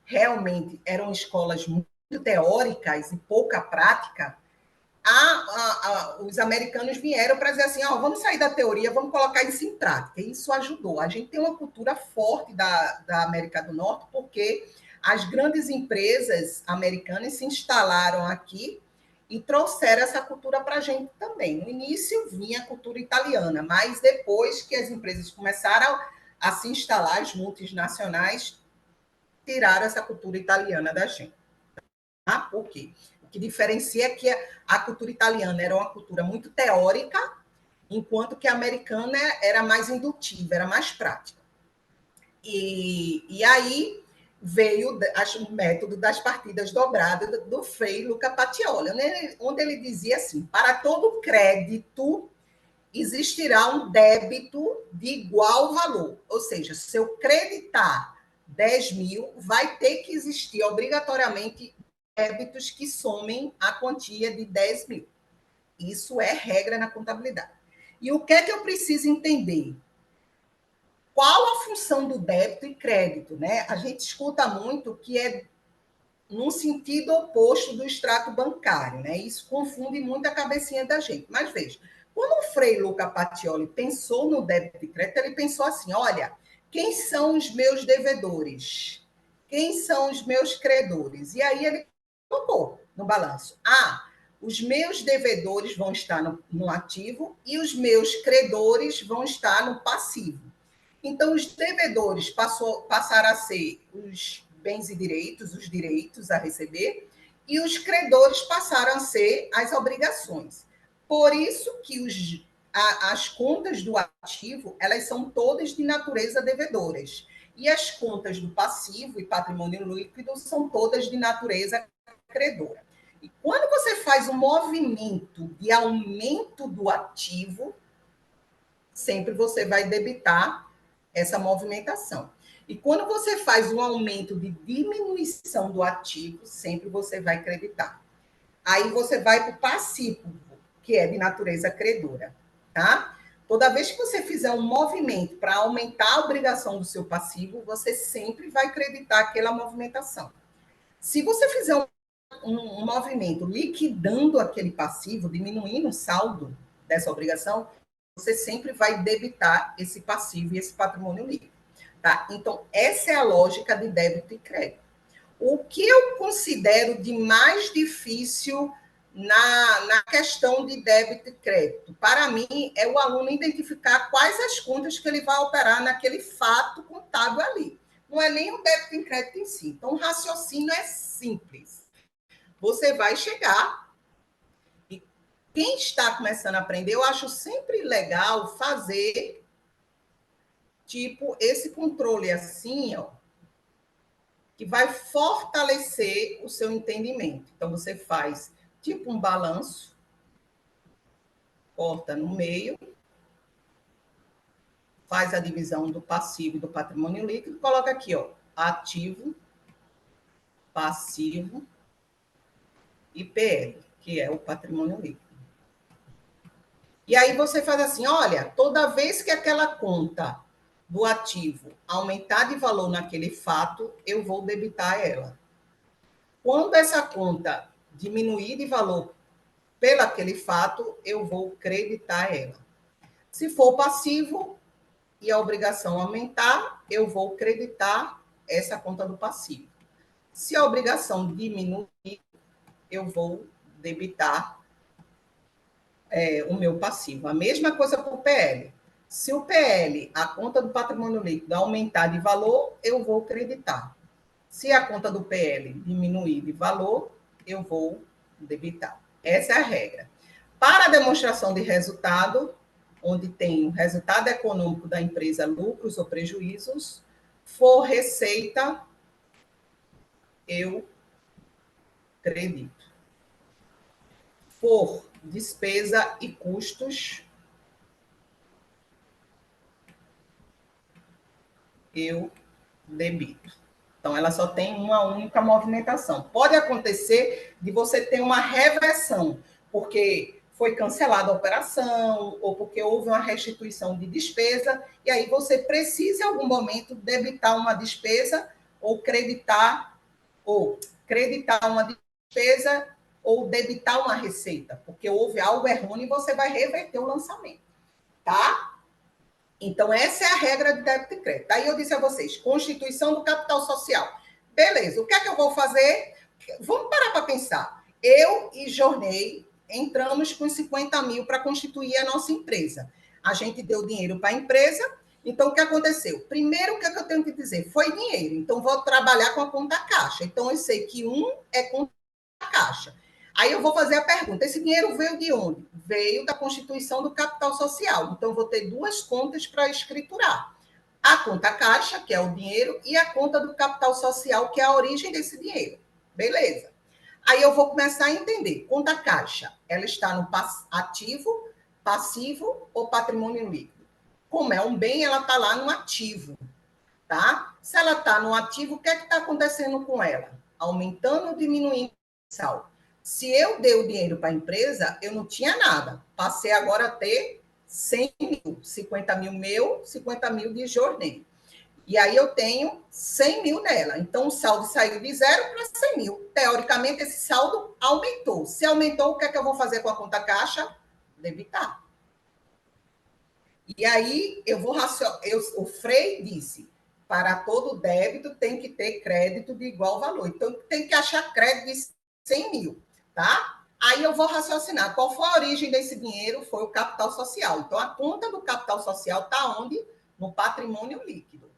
Speaker 1: realmente eram escolas muito teóricas e pouca prática, os americanos vieram para dizer assim, vamos sair da teoria, vamos colocar isso em prática. E isso ajudou. A gente tem uma cultura forte da América do Norte, porque as grandes empresas americanas se instalaram aqui e trouxeram essa cultura para a gente também. No início vinha a cultura italiana, mas depois que as empresas começaram a se instalar, as multinacionais tiraram essa cultura italiana da gente. Tá? Por quê? O que diferencia é que a cultura italiana era uma cultura muito teórica, enquanto que a americana era mais indutiva, era mais prática. E aí veio o método das partidas dobradas do Frei Luca Pacioli, onde ele dizia assim, para todo crédito existirá um débito de igual valor. Ou seja, se eu creditar 10 mil, vai ter que existir obrigatoriamente débitos que somem a quantia de 10 mil. Isso é regra na contabilidade. E o que é que eu preciso entender? Qual a função do débito e crédito? Né? A gente escuta muito que é num sentido oposto do extrato bancário. Né? Isso confunde muito a cabecinha da gente. Mas veja, quando o Frei Luca Pacioli pensou no débito e crédito, ele pensou assim, olha, quem são os meus devedores? Quem são os meus credores? E aí ele colocou no balanço. Os meus devedores vão estar no ativo e os meus credores vão estar no passivo. Então, os devedores passaram a ser os bens e direitos, os direitos a receber, e os credores passaram a ser as obrigações. Por isso que as contas do ativo, elas são todas de natureza devedoras. E as contas do passivo e patrimônio líquido são todas de natureza credora. E quando você faz um movimento de aumento do ativo, sempre você vai debitar essa movimentação. E quando você faz um aumento de diminuição do ativo, sempre você vai creditar. Aí você vai para o passivo, que é de natureza credora, tá? Toda vez que você fizer um movimento para aumentar a obrigação do seu passivo, você sempre vai creditar aquela movimentação. Se você fizer um movimento liquidando aquele passivo, diminuindo o saldo dessa obrigação, você sempre vai debitar esse passivo e esse patrimônio líquido. Tá? Então, essa é a lógica de débito e crédito. O que eu considero de mais difícil na questão de débito e crédito, para mim, é o aluno identificar quais as contas que ele vai operar naquele fato contábil ali. Não é nem o débito e crédito em si. Então, o raciocínio é simples. Você vai chegar e quem está começando a aprender, eu acho sempre legal fazer tipo esse controle assim, ó, que vai fortalecer o seu entendimento. Então, você faz tipo um balanço, corta no meio, faz a divisão do passivo e do patrimônio líquido, coloca aqui, ó, ativo, passivo e PL, que é o patrimônio líquido. E aí você faz assim, olha, toda vez que aquela conta do ativo aumentar de valor naquele fato, eu vou debitar ela. Quando essa conta diminuir de valor pelo aquele fato, eu vou creditar ela. Se for passivo e a obrigação aumentar, eu vou creditar essa conta do passivo. Se a obrigação diminuir, eu vou debitar o meu passivo. A mesma coisa para o PL. Se o PL, a conta do patrimônio líquido, aumentar de valor, eu vou creditar. Se a conta do PL diminuir de valor, eu vou debitar. Essa é a regra. Para a demonstração de resultado, onde tem o resultado econômico da empresa, lucros ou prejuízos, for receita, eu credito. For despesa e custos, eu debito. Então, ela só tem uma única movimentação. Pode acontecer de você ter uma reversão, porque foi cancelada a operação, ou porque houve uma restituição de despesa, e aí você precisa, em algum momento, debitar uma despesa ou creditar uma despesa ou debitar uma receita, porque houve algo errôneo e você vai reverter o lançamento, tá? Então, essa é a regra de débito e crédito. Aí eu disse a vocês, constituição do capital social. Beleza, o que é que eu vou fazer? Vamos parar para pensar. Eu e Jornei entramos com 50 mil para constituir a nossa empresa. A gente deu dinheiro para a empresa, então o que aconteceu? Primeiro, o que é que eu tenho que dizer? Foi dinheiro, então vou trabalhar com a conta caixa. Então, eu sei que é conta caixa. Aí eu vou fazer a pergunta: esse dinheiro veio de onde? Veio da constituição do capital social. Então, eu vou ter duas contas para escriturar. A conta caixa, que é o dinheiro, e a conta do capital social, que é a origem desse dinheiro. Beleza. Aí eu vou começar a entender. Conta caixa, ela está no ativo, passivo ou patrimônio líquido? Como é um bem, ela está lá no ativo, tá? Se ela está no ativo, o que é que está acontecendo com ela? Aumentando ou diminuindo o sal? Se eu dei o dinheiro para a empresa, eu não tinha nada. Passei agora a ter 100 mil, 50 mil meu, 50 mil de Jornei. E aí eu tenho 100 mil nela. Então, o saldo saiu de 0 para 100 mil. Teoricamente, esse saldo aumentou. Se aumentou, o que é que eu vou fazer com a conta caixa? Debitar. E aí, o Frei disse, para todo débito tem que ter crédito de igual valor. Então, tem que achar crédito de 100 mil, tá? Aí eu vou raciocinar. Qual foi a origem desse dinheiro? Foi o capital social. Então, a conta do capital social está onde? No patrimônio líquido.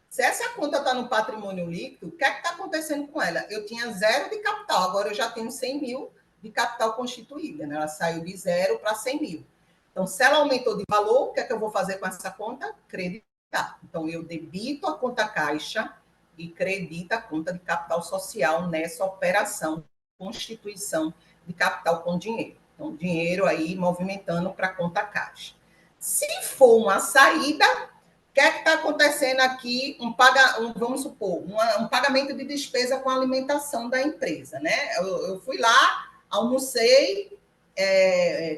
Speaker 1: Se essa conta está no patrimônio líquido, o que é que está acontecendo com ela? Eu tinha 0 de capital, agora eu já tenho 100 mil de capital constituída, né? Ela saiu de 0 para 100 mil. Então, se ela aumentou de valor, o que é que eu vou fazer com essa conta? Creditar. Então, eu debito a conta caixa e credito a conta de capital social nessa operação, constituição de capital com dinheiro. Então, dinheiro aí movimentando para a conta caixa. Se for uma saída, o que é que está acontecendo aqui? Vamos supor, um pagamento de despesa com a alimentação da empresa, né? Eu fui lá, almocei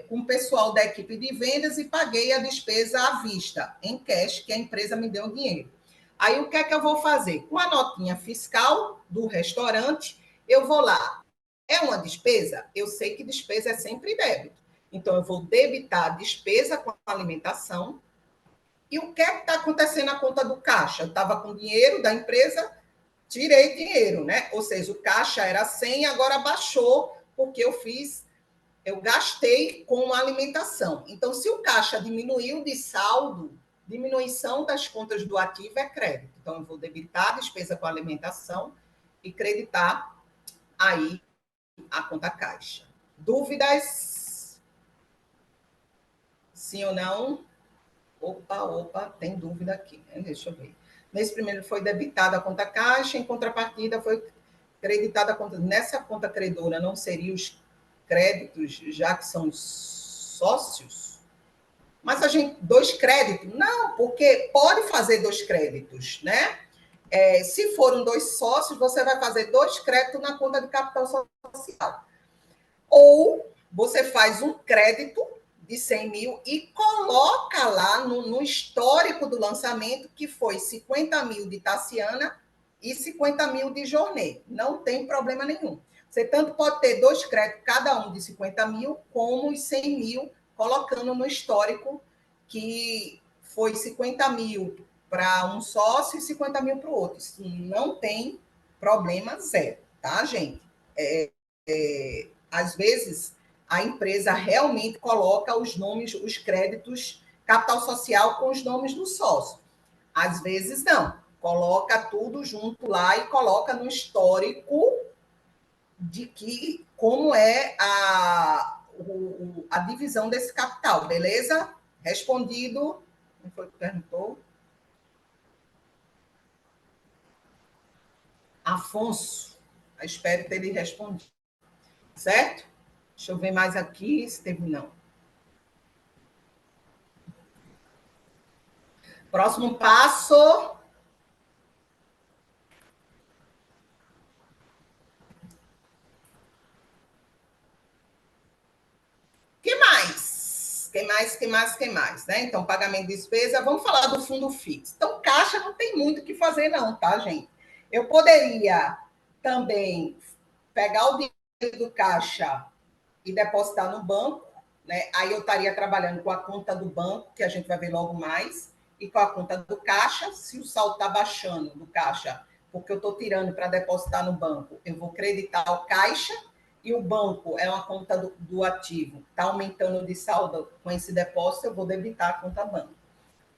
Speaker 1: com o pessoal da equipe de vendas e paguei a despesa à vista, em cash, que a empresa me deu o dinheiro. Aí, o que é que eu vou fazer? Com a notinha fiscal do restaurante, eu vou lá. É uma despesa? Eu sei que despesa é sempre débito. Então, eu vou debitar a despesa com a alimentação. E o que é que está acontecendo na conta do caixa? Eu estava com dinheiro da empresa, tirei dinheiro, né? Ou seja, o caixa era 100, agora baixou, porque eu gastei com alimentação. Então, se o caixa diminuiu de saldo, diminuição das contas do ativo é crédito. Então, eu vou debitar a despesa com alimentação e creditar aí a conta caixa. Dúvidas? Sim ou não? Opa, tem dúvida aqui, né? Deixa eu ver. Nesse primeiro foi debitada a conta caixa, em contrapartida foi creditada a conta. Nessa conta credora não seriam os créditos, já que são sócios? Mas a gente, 2 créditos? Não, porque pode fazer 2 créditos, né? Se foram 2 sócios, você vai fazer 2 créditos na conta de capital social. Ou você faz um crédito de 100 mil e coloca lá no histórico do lançamento que foi 50 mil de Tassiana e 50 mil de Jornê. Não tem problema nenhum. Você tanto pode ter 2 créditos, cada um de 50 mil, como os 100 mil, colocando no histórico que foi 50 mil para um sócio e 50 mil para o outro. Isso não tem problema zero, tá, gente? Às vezes, a empresa realmente coloca os nomes, os créditos, capital social com os nomes do sócio. Às vezes, não. Coloca tudo junto lá e coloca no histórico de que como é a divisão desse capital, beleza? Respondido. Não foi que perguntou? Afonso, espero ter lhe respondido. Certo? Deixa eu ver mais aqui se teve não. Próximo passo. Que mais? Quem mais, né? Então, pagamento de despesa. Vamos falar do fundo fixo. Então, caixa não tem muito o que fazer, não, tá, gente? Eu poderia também pegar o dinheiro do caixa e depositar no banco, né? Aí eu estaria trabalhando com a conta do banco, que a gente vai ver logo mais, e com a conta do caixa. Se o saldo está baixando do caixa, porque eu estou tirando para depositar no banco, eu vou creditar o caixa, e o banco é uma conta do ativo, está aumentando de saldo com esse depósito, eu vou debitar a conta banco,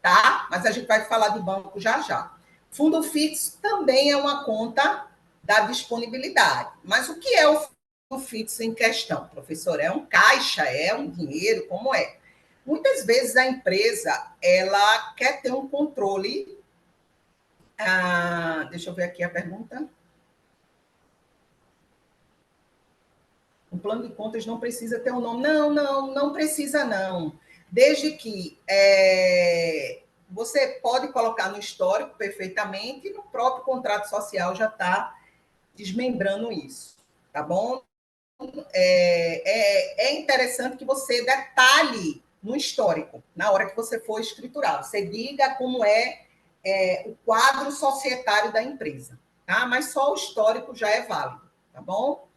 Speaker 1: tá? Mas a gente vai falar de banco já já. Fundo fixo também é uma conta da disponibilidade. Mas o que é o fundo fixo em questão, professor? É um caixa? É um dinheiro? Como é? Muitas vezes a empresa ela quer ter um controle. Deixa eu ver aqui a pergunta. Um plano de contas não precisa ter um nome. Não precisa não. Desde que você pode colocar no histórico perfeitamente e no próprio contrato social já está desmembrando isso, tá bom? É interessante que você detalhe no histórico, na hora que você for escriturar. Você diga como o quadro societário da empresa, tá? Mas só o histórico já é válido, tá bom?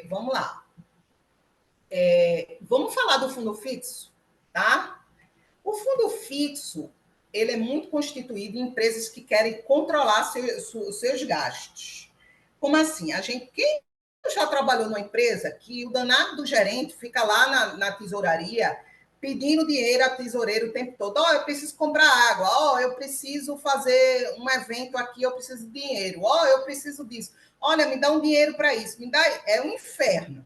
Speaker 1: Vamos lá. Vamos falar do fundo fixo, tá? O fundo fixo, ele é muito constituído em empresas que querem controlar seus gastos. Como assim? Quem já trabalhou numa empresa que o danado do gerente fica lá na tesouraria pedindo dinheiro a tesoureiro o tempo todo. Eu preciso comprar água. Eu preciso fazer um evento aqui, eu preciso de dinheiro. Eu preciso disso. Olha, me dá um dinheiro para isso. É um inferno.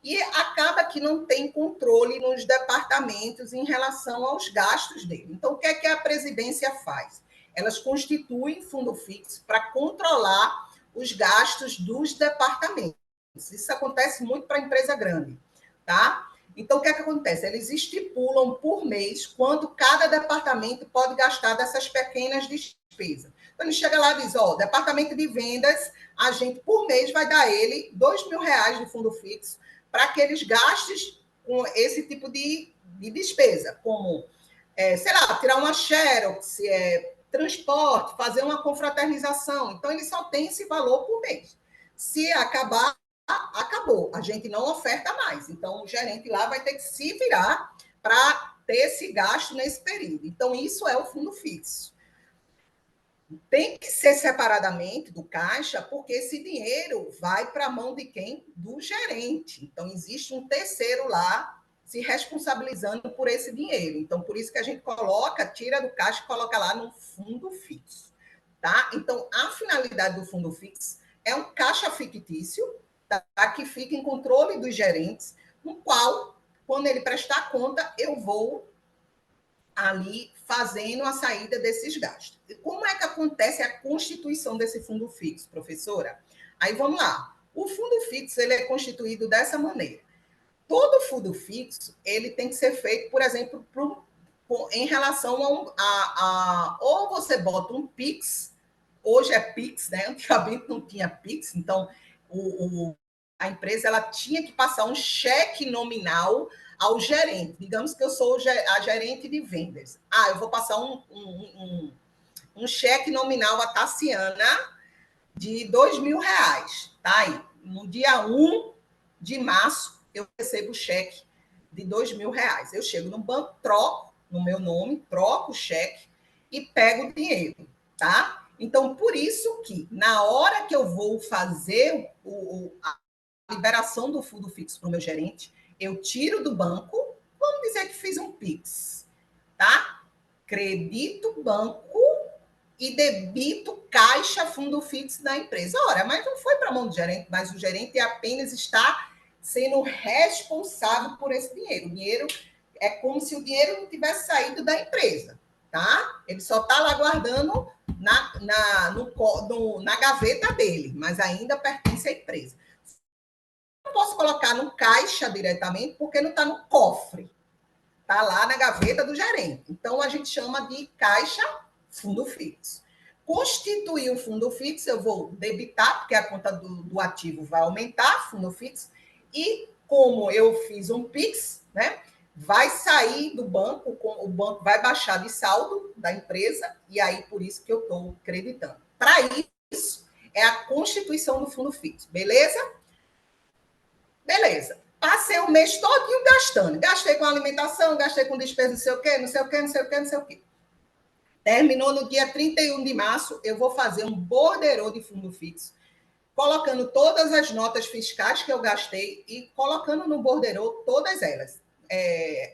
Speaker 1: E acaba que não tem controle nos departamentos em relação aos gastos dele. Então, o que é que a presidência faz? Elas constituem fundo fixo para controlar os gastos dos departamentos. Isso acontece muito para a empresa grande, tá? Então, o que é que acontece? Eles estipulam por mês quanto cada departamento pode gastar dessas pequenas despesas. Então, ele chega lá e diz, departamento de vendas, a gente, por mês, vai dar ele R$ 2.000 de fundo fixo para aqueles gastos com esse tipo de despesa, como, sei lá, tirar uma xerox, transporte, fazer uma confraternização. Então, ele só tem esse valor por mês. Se acabar, acabou. A gente não oferta mais. Então, o gerente lá vai ter que se virar para ter esse gasto nesse período. Então, isso é o fundo fixo. Tem que ser separadamente do caixa, porque esse dinheiro vai para a mão de quem? Do gerente. Então, existe um terceiro lá se responsabilizando por esse dinheiro. Então, por isso que a gente coloca, tira do caixa e coloca lá no fundo fixo. Tá? Então, a finalidade do fundo fixo é um caixa fictício, tá? Que fica em controle dos gerentes, no qual Quando ele prestar conta, eu vou ali fazendo a saída desses gastos. Como é que acontece a constituição desse fundo fixo, professora? Aí vamos lá. O fundo fixo ele é constituído dessa maneira. Todo fundo fixo ele tem que ser feito, por exemplo, em relação ou você bota um Pix, hoje é Pix, né? Antigamente não tinha Pix, então a empresa ela tinha que passar um cheque nominal ao gerente. Digamos que eu sou a gerente de vendas. Eu vou passar um cheque nominal à Tassiana de R$ 2.000. Tá aí. No dia 1 de março, eu recebo o cheque de R$ 2.000. Eu chego no banco, troco no meu nome, troco o cheque e pego o dinheiro, tá? Então, por isso que, na hora que eu vou fazer a liberação do fundo fixo para o meu gerente, eu tiro do banco, vamos dizer que fiz um Pix, tá? Credito o banco e debito caixa fundo fixo da empresa. Ora, mas não foi para a mão do gerente, mas o gerente apenas está sendo responsável por esse dinheiro. O dinheiro é como se o dinheiro não tivesse saído da empresa, tá? Ele só está lá guardando na gaveta dele, mas ainda pertence à empresa. Não posso colocar no caixa diretamente, porque não está no cofre. Está lá na gaveta do gerente. Então, a gente chama de caixa fundo fixo. Constituir o fundo fixo, eu vou debitar, porque a conta do ativo vai aumentar, fundo fixo, e como eu fiz um PIX, né, vai sair do banco, o banco vai baixar de saldo da empresa, e aí por isso que eu estou creditando. Para isso, é a constituição do fundo fixo, beleza? Beleza. Passei o mês todinho gastando. Gastei com alimentação, gastei com despesa, não sei o quê, não sei o quê, não sei o quê, não sei o quê. Terminou no dia 31 de março, eu vou fazer um borderô de fundo fixo, colocando todas as notas fiscais que eu gastei e colocando no borderô todas elas.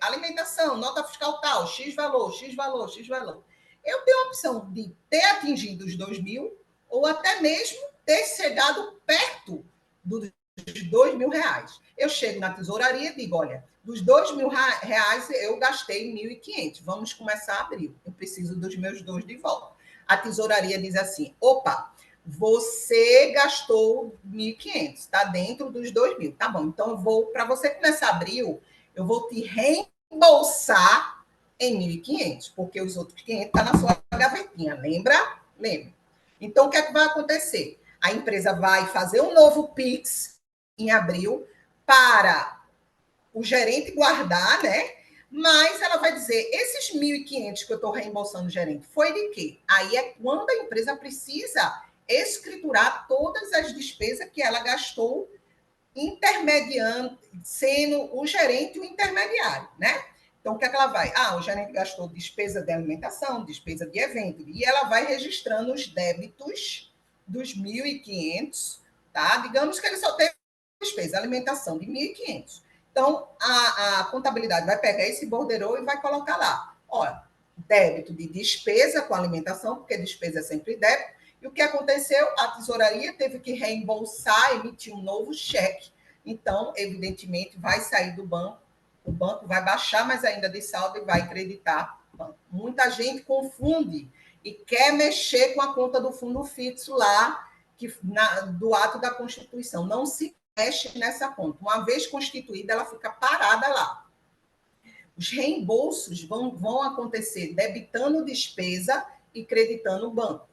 Speaker 1: Alimentação, nota fiscal tal, X valor, X valor, X valor. Eu tenho a opção de ter atingido os 2.000 ou até mesmo ter chegado perto dos R$ 2.000. Eu chego na tesouraria e digo, olha, dos R$ 2.000 eu gastei 1.500. Vamos começar abril. Eu preciso dos meus 2 de volta. A tesouraria diz assim, opa, você gastou 1.500, está dentro dos 2.000. Tá bom, então eu vou, para você começar abril, eu vou te reembolsar em 1.500, porque os outros 500 estão na sua gavetinha, lembra? Lembra. Então, o que é que vai acontecer? A empresa vai fazer um novo PIX em abril para o gerente guardar, né? Mas ela vai dizer, esses 1.500 que eu estou reembolsando o gerente, foi de quê? Aí é quando a empresa precisa escriturar todas as despesas que ela gastou intermediando, sendo o gerente o intermediário, né? Então, o que é que ela vai? O gerente gastou despesa de alimentação, despesa de evento, e ela vai registrando os débitos dos 1.500, tá? Digamos que ele só teve despesa, alimentação de 1.500. Então, a contabilidade vai pegar esse borderô e vai colocar lá. Olha, débito de despesa com alimentação, porque despesa é sempre débito. E o que aconteceu? A tesouraria teve que reembolsar, emitir um novo cheque. Então, evidentemente, vai sair do banco, o banco vai baixar, mas ainda de saldo e vai creditar o banco. Muita gente confunde e quer mexer com a conta do fundo fixo lá, do ato da Constituição. Não se mexe nessa conta. Uma vez constituída, ela fica parada lá. Os reembolsos vão acontecer debitando despesa e creditando o banco,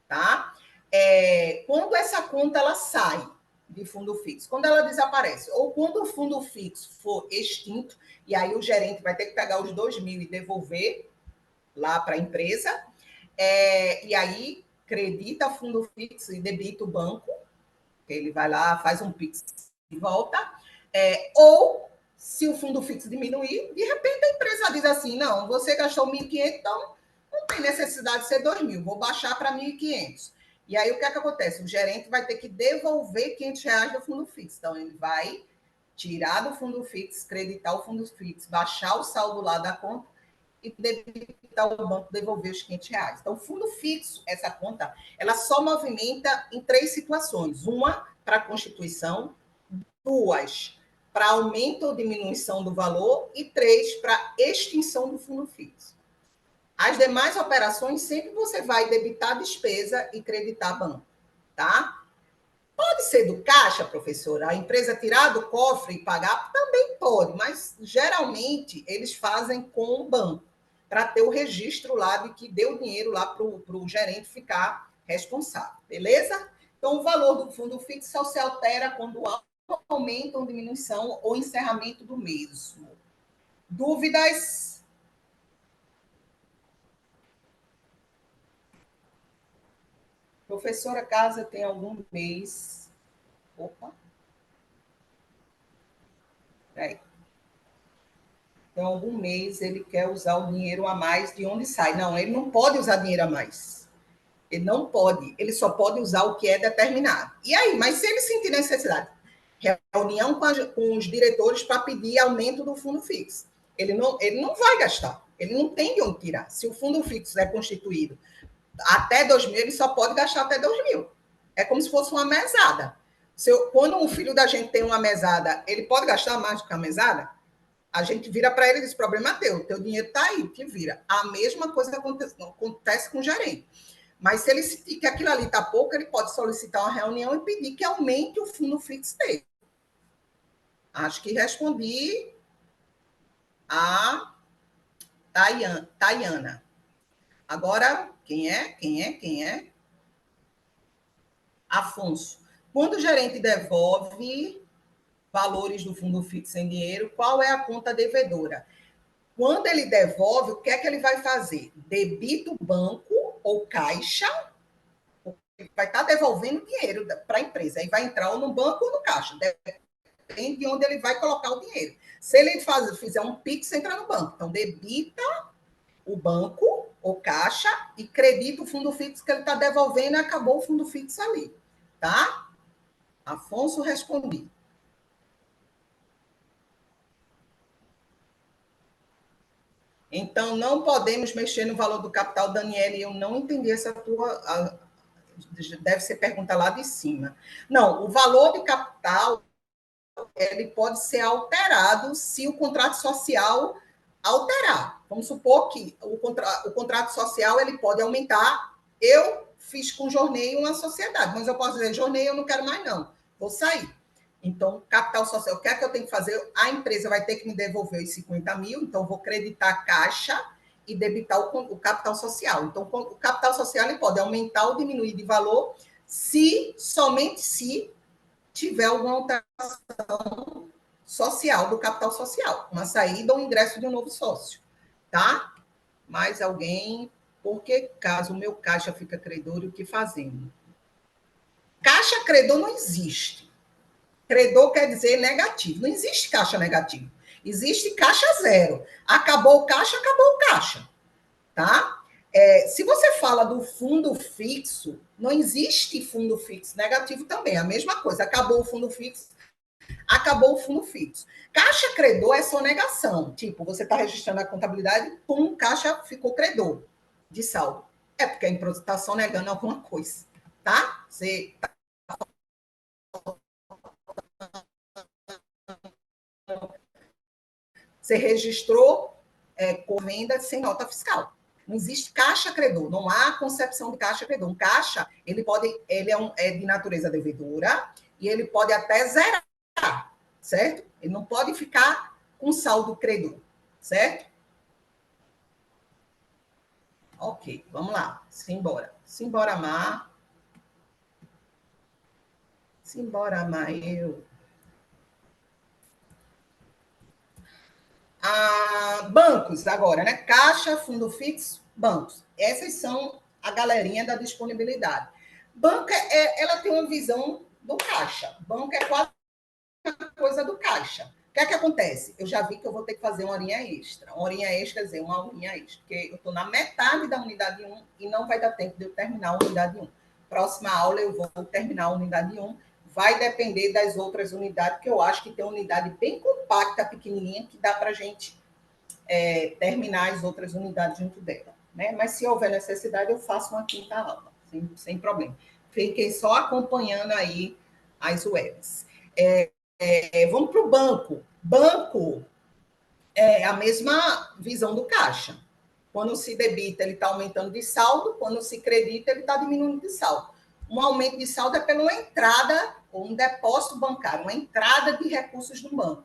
Speaker 1: tá? Quando essa conta ela sai de fundo fixo, quando ela desaparece, ou quando o fundo fixo for extinto, e aí o gerente vai ter que pegar os 2.000 e devolver lá para a empresa, e aí credita fundo fixo e debita o banco, ele vai lá, faz um PIX de volta, ou se o fundo fixo diminuir, de repente a empresa diz assim, não, você gastou 1.500, então não tem necessidade de ser 2.000, vou baixar para 1.500. E aí o que é que acontece? O gerente vai ter que devolver R$ 500 do fundo fixo. Então, ele vai tirar do fundo fixo, creditar o fundo fixo, baixar o saldo lá da conta e debitar o banco, devolver os R$ 500. Então, o fundo fixo, essa conta, ela só movimenta em 3 situações. Uma, para a Constituição, 2, para aumento ou diminuição do valor e 3 para extinção do fundo fixo. As demais operações, sempre você vai debitar despesa e creditar banco, tá? Pode ser do caixa, professora, a empresa tirar do cofre e pagar? Também pode, mas geralmente eles fazem com o banco, para ter o registro lá de que deu dinheiro lá para o gerente ficar responsável, beleza? Então, o valor do fundo fixo só se altera quando há aumento ou diminuição ou encerramento do mesmo. Dúvidas? Professora, casa tem algum mês... Opa! Peraí. Então, algum mês ele quer usar o dinheiro a mais de onde sai. Não, ele não pode usar dinheiro a mais. Ele não pode. Ele só pode usar o que é determinado. E aí, mas se ele sentir necessidade, reunião com os diretores para pedir aumento do fundo fixo. Ele não vai gastar. Ele não tem de onde tirar. Se o fundo fixo é constituído até 2.000, ele só pode gastar até 2.000. É como se fosse uma mesada. Quando um filho da gente tem uma mesada, ele pode gastar mais do que a mesada? A gente vira para ele e diz, problema teu dinheiro está aí, te vira. A mesma coisa acontece com o gerente. Mas se ele sentir que aquilo ali está pouco, ele pode solicitar uma reunião e pedir que aumente o fundo fixo dele. Acho que respondi a Tayana. Agora, quem é? Afonso. Quando o gerente devolve valores do fundo fixo em dinheiro, qual é a conta devedora? Quando ele devolve, o que é que ele vai fazer? Debita o banco ou caixa, ele vai estar devolvendo dinheiro para a empresa. Aí vai entrar ou no banco ou no caixa. Depende de onde ele vai colocar o dinheiro. Se ele fizer um Pix, entra no banco. Então, debita o banco ou caixa e credita o fundo fixo que ele está devolvendo e acabou o fundo fixo ali. Tá? Afonso, respondi. Então, não podemos mexer no valor do capital, Daniele. Eu não entendi essa tua... Deve ser pergunta lá de cima. Não, o valor de capital ele pode ser alterado se o contrato social alterar. Vamos supor que o contrato social ele pode aumentar. Eu fiz com o Jornei uma sociedade, mas eu posso dizer, Jornei, eu não quero mais não, vou sair. Então, capital social, o que é que eu tenho que fazer? A empresa vai ter que me devolver os 50 mil, então vou creditar a caixa e debitar o capital social. Então, o capital social ele pode aumentar ou diminuir de valor somente se tiver alguma alteração social do capital social, uma saída ou ingresso de um novo sócio, tá? Mais alguém? Porque caso o meu caixa fica credor, o que fazemos? Caixa credor não existe. Credor quer dizer negativo. Não existe caixa negativo. Existe caixa zero. Acabou o caixa, tá? Se você fala do fundo fixo, não existe fundo fixo negativo também. A mesma coisa. Acabou o fundo fixo, acabou o fundo fixo. Caixa credor é sonegação. Tipo, você está registrando a contabilidade, pum, caixa ficou credor de saldo. É porque a empresa está sonegando alguma coisa, tá? Você registrou venda sem nota fiscal. Não existe caixa credor, não há concepção de caixa credor. Um caixa, ele é de natureza devedora e ele pode até zerar, certo? Ele não pode ficar com saldo credor, certo? Ok, vamos lá. Simbora. Simbora, Mar. Simbora, Mar, eu. Bancos agora, né? Caixa, fundo fixo, bancos. Essas são a galerinha da disponibilidade. Banca, ela tem uma visão do caixa. Banco é quase a coisa do caixa. O que é que acontece? Eu já vi que eu vou ter que fazer uma horinha extra. Uma horinha extra, quer dizer, uma horinha extra. Porque eu estou na metade da unidade 1 e não vai dar tempo de eu terminar a unidade 1. Próxima aula eu vou terminar a unidade 1. Vai depender das outras unidades, que eu acho que tem uma unidade bem compacta, pequenininha, que dá para a gente terminar as outras unidades junto dela. Né? Mas se houver necessidade, eu faço uma quinta aula, sem problema. Fiquei só acompanhando aí as webs. Vamos para o banco. Banco é a mesma visão do caixa. Quando se debita, ele está aumentando de saldo, quando se credita, ele está diminuindo de saldo. Um aumento de saldo é pela entrada, ou um depósito bancário, uma entrada de recursos no banco.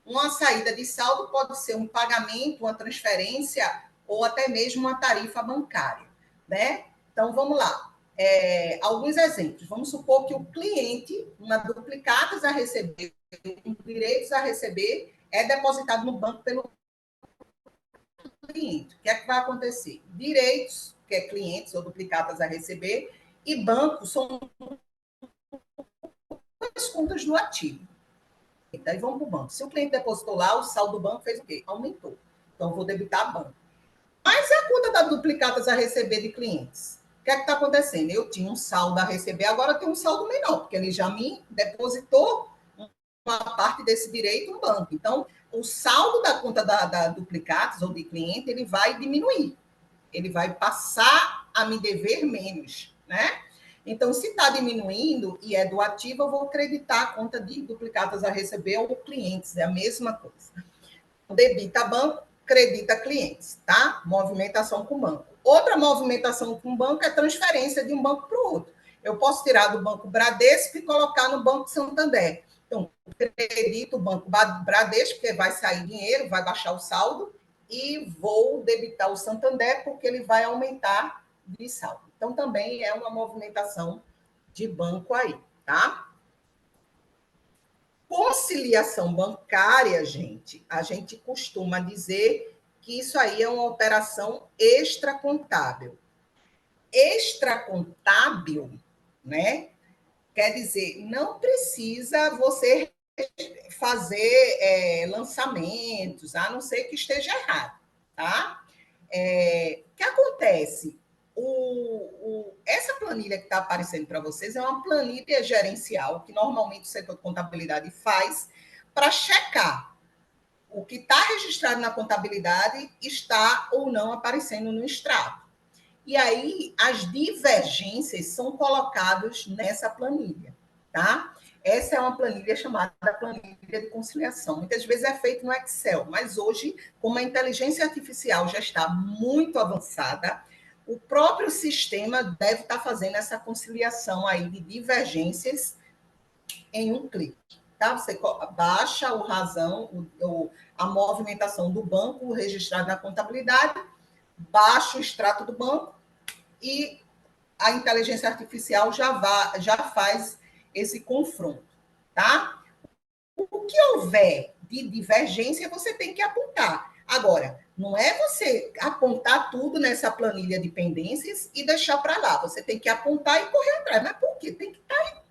Speaker 1: Uma saída de saldo pode ser um pagamento, uma transferência, ou até mesmo uma tarifa bancária, né? Então, vamos lá. Alguns exemplos. Vamos supor que o cliente, uma duplicatas a receber, direitos a receber, é depositado no banco pelo cliente. O que é que vai acontecer? Direitos, que é clientes ou duplicatas a receber, e bancos são as contas do ativo. Daí vamos para o banco. Se o cliente depositou lá, o saldo do banco fez o quê? Aumentou. Então, vou debitar banco. Mas e a conta das duplicatas a receber de clientes? O que é que está acontecendo? Eu tinha um saldo a receber, agora tem um saldo menor, porque ele já me depositou uma parte desse direito no banco. Então, o saldo da conta da duplicatas ou de cliente, ele vai diminuir. Ele vai passar a me dever menos, né? Então, se está diminuindo e é do ativo, eu vou creditar a conta de duplicatas a receber ou clientes, é a mesma coisa. Debita banco, credita clientes, tá? Movimentação com banco. Outra movimentação com banco é transferência de um banco para o outro. Eu posso tirar do banco Bradesco e colocar no banco Santander. Então, credito o banco Bradesco, porque vai sair dinheiro, vai baixar o saldo, e vou debitar o Santander, porque ele vai aumentar de saldo. Então, também é uma movimentação de banco aí, tá? Conciliação bancária, gente, a gente costuma dizer que isso aí é uma operação extracontábil. Extracontábil, né? Quer dizer, não precisa você fazer lançamentos, a não ser que esteja errado, tá? O que acontece? Essa planilha que está aparecendo para vocês é uma planilha gerencial que normalmente o setor de contabilidade faz para checar o que está registrado na contabilidade está ou não aparecendo no extrato. E aí, as divergências são colocadas nessa planilha, tá? Essa é uma planilha chamada planilha de conciliação. Muitas vezes é feito no Excel, mas hoje, como a inteligência artificial já está muito avançada, o próprio sistema deve estar fazendo essa conciliação aí de divergências em um clique. Tá? Você baixa o razão, a movimentação do banco registrado na contabilidade, baixa o extrato do banco, e a inteligência artificial já faz esse confronto, tá? O que houver de divergência, você tem que apontar. Agora, não é você apontar tudo nessa planilha de pendências e deixar para lá. Você tem que apontar e correr atrás. Mas por quê? Tem que estar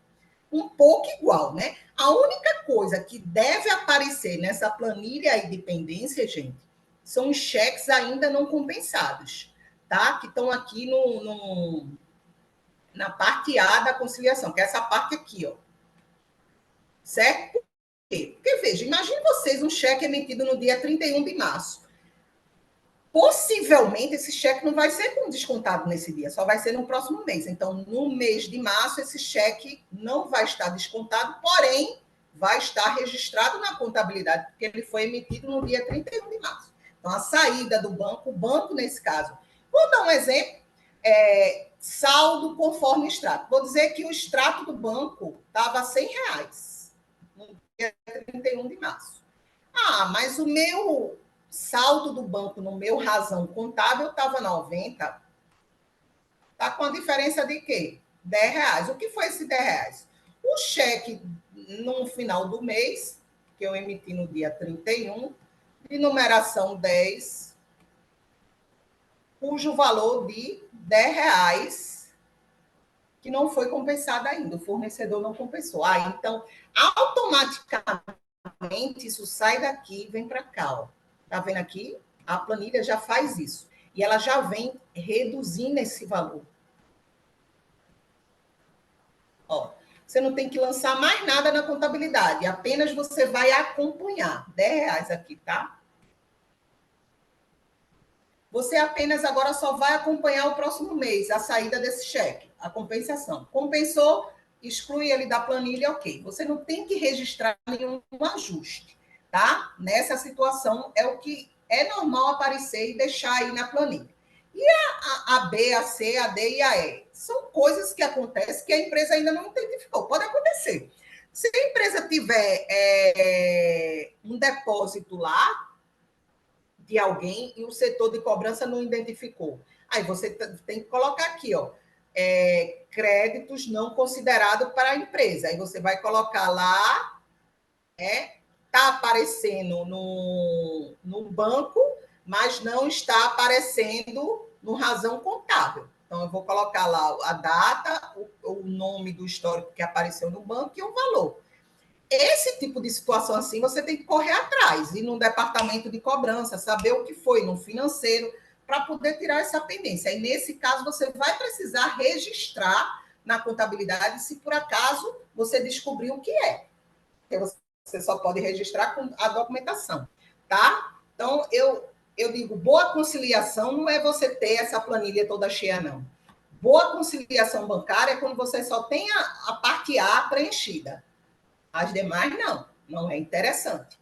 Speaker 1: um pouco igual, né? A única coisa que deve aparecer nessa planilha aí de pendência, gente, são os cheques ainda não compensados, tá? Que estão aqui na parte A da conciliação, que é essa parte aqui, ó. Certo? Por quê? Porque, veja, imagine vocês um cheque emitido no dia 31 de março. Possivelmente, esse cheque não vai ser descontado nesse dia, só vai ser no próximo mês. Então, no mês de março, esse cheque não vai estar descontado, porém, vai estar registrado na contabilidade, porque ele foi emitido no dia 31 de março. Então, a saída do banco, o banco, nesse caso. Vou dar um exemplo. Saldo conforme extrato. Vou dizer que o extrato do banco estava R$ 100 no dia 31 de março. Ah, mas o meu saldo do banco no meu razão contábil estava 90. Está com a diferença de quê? R$ 10. O que foi esse R$ 10? O cheque no final do mês, que eu emiti no dia 31, de numeração 10, cujo valor de R$ 10 que não foi compensado ainda, o fornecedor não compensou. Então, automaticamente, isso sai daqui e vem para cá. Ó. Tá vendo aqui? A planilha já faz isso. E ela já vem reduzindo esse valor. Ó, você não tem que lançar mais nada na contabilidade, apenas você vai acompanhar. R$ 10 aqui, tá? Você apenas agora só vai acompanhar o próximo mês, a saída desse cheque, a compensação. Compensou, exclui ele da planilha, ok. Você não tem que registrar nenhum ajuste, tá? Nessa situação é o que é normal aparecer e deixar aí na planilha. E a B, a C, a D e a E? São coisas que acontecem que a empresa ainda não identificou. Pode acontecer. Se a empresa tiver um depósito lá de alguém e o setor de cobrança não identificou, aí você tem que colocar aqui, ó, créditos não considerados para a empresa. Aí você vai colocar lá, está aparecendo no banco, mas não está aparecendo no razão contábil. Então, eu vou colocar lá a data, o nome do histórico que apareceu no banco e o valor. Esse tipo de situação assim, você tem que correr atrás, ir no departamento de cobrança, saber o que foi no financeiro, para poder tirar essa pendência. E, nesse caso, você vai precisar registrar na contabilidade se, por acaso, você descobrir o que é. Porque você só pode registrar com a documentação, tá? Então, eu digo, boa conciliação não é você ter essa planilha toda cheia, não. Boa conciliação bancária é quando você só tem a parte A preenchida. As demais, não é interessante.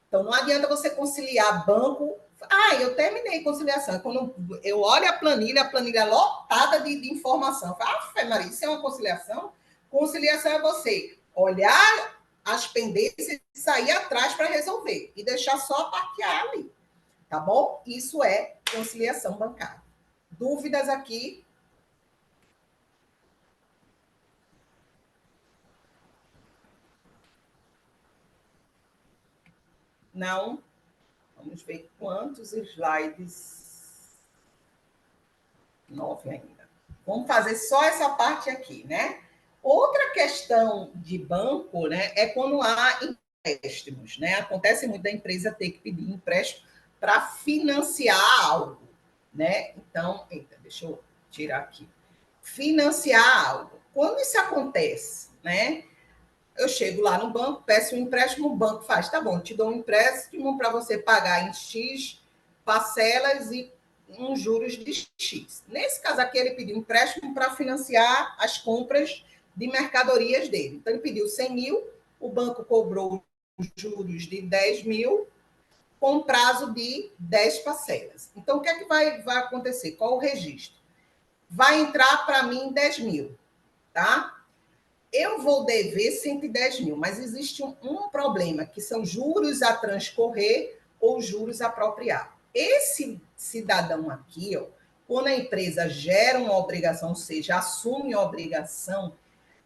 Speaker 1: Então, não adianta você conciliar banco. Eu terminei conciliação. Quando eu olho a planilha lotada de informação. Eu falo, Maria, isso é uma conciliação? Conciliação é você olhar as pendências e sair atrás para resolver. E deixar só a parte A ali. Tá bom? Isso é conciliação bancária. Dúvidas aqui? Não? Vamos ver quantos slides. 9 ainda. Vamos fazer só essa parte aqui, né? Outra questão de banco, né, é quando há empréstimos, né? Acontece muito da empresa ter que pedir empréstimo para financiar algo, né? Então, deixa eu tirar aqui. Financiar algo. Quando isso acontece, né? Eu chego lá no banco, peço um empréstimo, o banco faz, tá bom, te dou um empréstimo para você pagar em X parcelas e uns juros de X. Nesse caso aqui, ele pediu empréstimo para financiar as compras de mercadorias dele. Então, ele pediu 100 mil, o banco cobrou juros de 10 mil, com prazo de 10 parcelas. Então, o que é que vai acontecer? Qual o registro? Vai entrar para mim 10 mil, tá? Eu vou dever 110 mil, mas existe um problema, que são juros a transcorrer ou juros apropriados. Esse cidadão aqui, ó, quando a empresa gera uma obrigação, ou seja, assume a obrigação,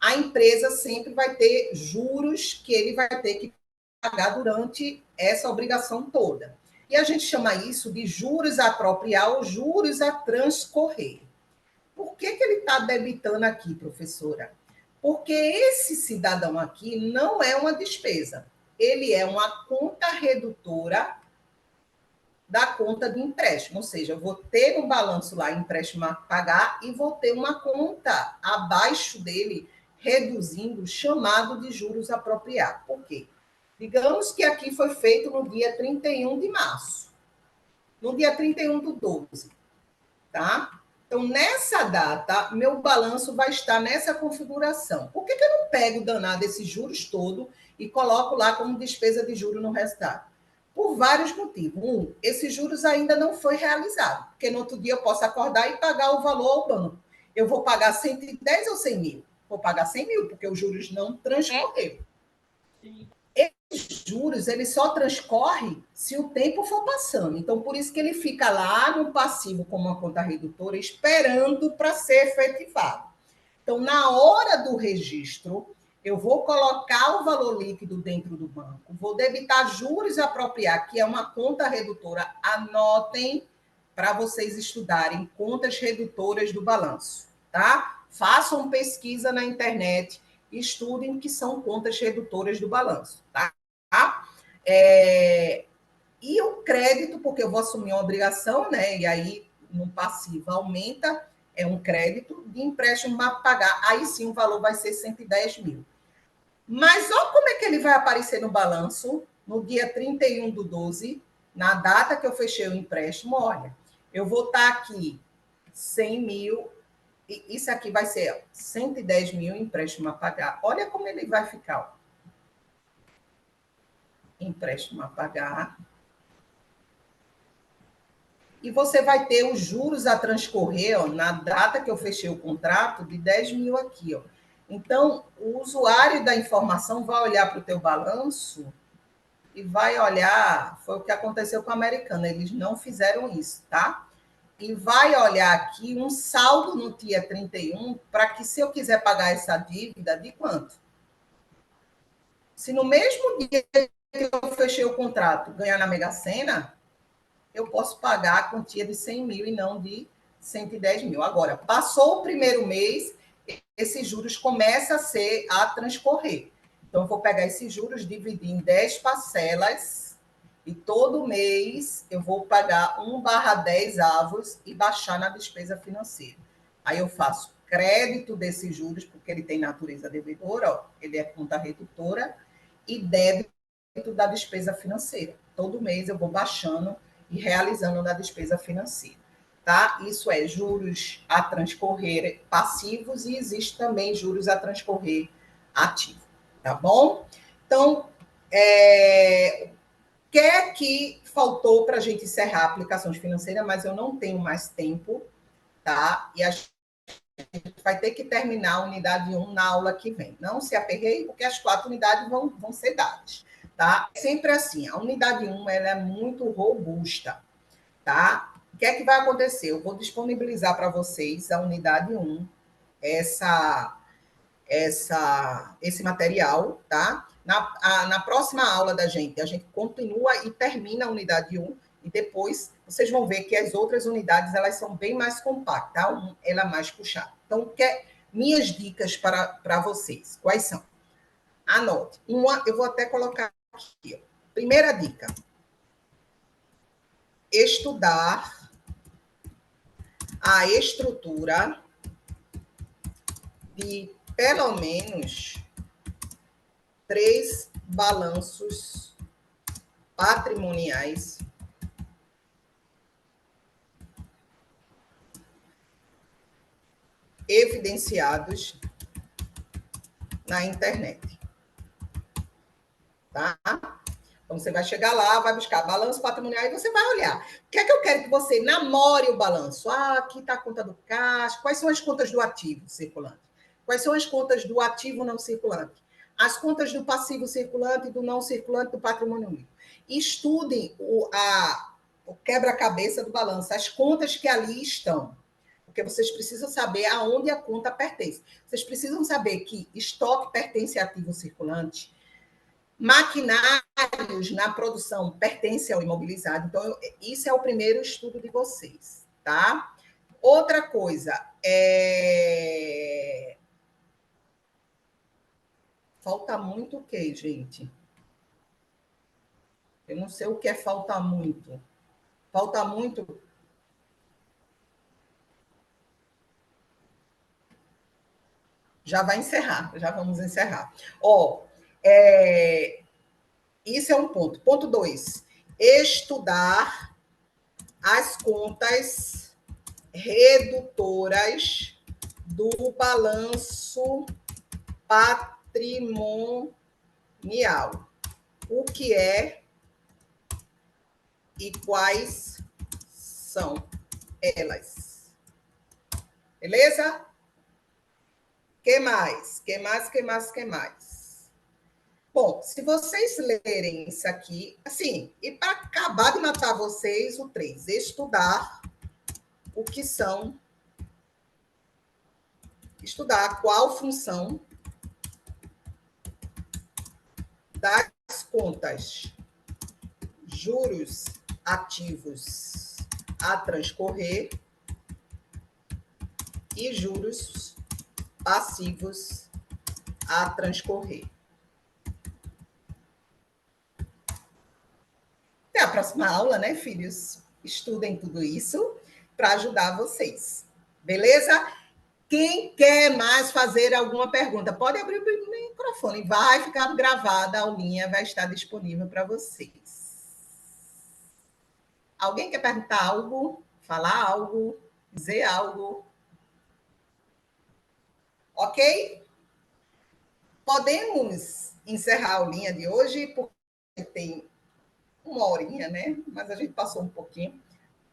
Speaker 1: a empresa sempre vai ter juros que ele vai ter que pagar durante essa obrigação toda. E a gente chama isso de juros a apropriar ou juros a transcorrer. Por que ele está debitando aqui, professora? Porque esse cidadão aqui não é uma despesa. Ele é uma conta redutora da conta de empréstimo. Ou seja, eu vou ter no balanço lá empréstimo a pagar e vou ter uma conta abaixo dele, reduzindo, chamado de juros apropriados. Por quê? Digamos que aqui foi feito no dia 31 de março. No dia 31 do 12, tá? Então, nessa data, meu balanço vai estar nessa configuração. Por que eu não pego o danado desses juros todo e coloco lá como despesa de juros no resultado? Por vários motivos. Esses juros ainda não foi realizado, porque no outro dia eu posso acordar e pagar o valor ao banco. Eu vou pagar 110 ou 100 mil? Vou pagar 100 mil, porque os juros não transcorreram. Esses juros, ele só transcorre se o tempo for passando. Então, por isso que ele fica lá no passivo como uma conta redutora, esperando para ser efetivado. Então, na hora do registro, eu vou colocar o valor líquido dentro do banco, vou debitar juros apropriar, que é uma conta redutora. Anotem para vocês estudarem contas redutoras do balanço, tá? Façam pesquisa na internet, estudem o que são contas redutoras do balanço, tá? E o crédito, porque eu vou assumir uma obrigação, né? E aí, no passivo aumenta, é um crédito de empréstimo a pagar. Aí sim o valor vai ser 110 mil. Mas olha como é que ele vai aparecer no balanço no dia 31 do 12, na data que eu fechei o empréstimo. Olha, eu vou estar aqui 100 mil, Isso aqui vai ser 110 mil empréstimo a pagar. Olha como ele vai ficar. Ó. Empréstimo a pagar. E você vai ter os juros a transcorrer, ó, na data que eu fechei o contrato, de 10 mil aqui. Ó. Então, o usuário da informação vai olhar para o teu balanço e vai olhar, foi o que aconteceu com a Americana, eles não fizeram isso, tá? E vai olhar aqui um saldo no dia 31 para que, se eu quiser pagar essa dívida, de quanto? Se no mesmo dia que eu fechei o contrato ganhar na Mega Sena, eu posso pagar a quantia de 100 mil e não de 110 mil. Agora, passou o primeiro mês, esses juros começam a transcorrer. Então, eu vou pegar esses juros, dividir em 10 parcelas, e todo mês eu vou pagar 1/10 avos e baixar na despesa financeira. Aí eu faço crédito desses juros, porque ele tem natureza devedora, ó, ele é conta redutora, e débito da despesa financeira. Todo mês eu vou baixando e realizando na despesa financeira. Tá? Isso é juros a transcorrer passivos e existe também juros a transcorrer ativo. Tá bom? Então, que é que faltou para a gente encerrar aplicações financeiras, mas eu não tenho mais tempo, tá? E a gente vai ter que terminar a unidade 1 na aula que vem. Não se aperreie, porque as 4 unidades vão ser dadas, tá? É sempre assim, a unidade 1 ela é muito robusta, tá? O que é que vai acontecer? Eu vou disponibilizar para vocês a unidade 1, esse material, tá? Na próxima aula da gente, a gente continua e termina a unidade 1, e depois vocês vão ver que as outras unidades elas são bem mais compactas, tá? Ela é mais puxada. Então, minhas dicas para vocês, quais são? Anote. Eu vou até colocar aqui. Ó. Primeira dica: estudar a estrutura de pelo menos 3 balanços patrimoniais evidenciados na internet. Tá? Então, você vai chegar lá, vai buscar balanço patrimonial e você vai olhar. O que é que eu quero que você namore o balanço? Ah, aqui está a conta do caixa. Quais são as contas do ativo circulante? Quais são as contas do ativo não circulante? As contas do passivo circulante, do não circulante, do patrimônio líquido. Estudem o quebra-cabeça do balanço, as contas que ali estão. Porque vocês precisam saber aonde a conta pertence. Vocês precisam saber que estoque pertence a ativo circulante, maquinários na produção pertencem ao imobilizado. Então, isso é o primeiro estudo de vocês, tá? Outra coisa, falta muito o quê, gente? Eu não sei o que é falta muito. Falta muito. Já vai encerrar, já vamos encerrar. Ó, isso é um ponto. Ponto 2. Estudar as contas redutoras do balanço patrimonial. O que é e quais são elas? Beleza? Que mais? Que mais? Que mais? Que mais? Bom, se vocês lerem isso aqui, assim, e para acabar de matar vocês, o 3, estudar o que são, estudar qual função das contas juros ativos a transcorrer e juros passivos a transcorrer. Até a próxima aula, né, filhos? Estudem tudo isso para ajudar vocês. Beleza? Quem quer mais fazer alguma pergunta, pode abrir o microfone. Vai ficar gravada, a aulinha vai estar disponível para vocês. Alguém quer perguntar algo? Falar algo? Dizer algo? Ok? Podemos encerrar a aulinha de hoje, porque tem uma horinha, né? Mas a gente passou um pouquinho.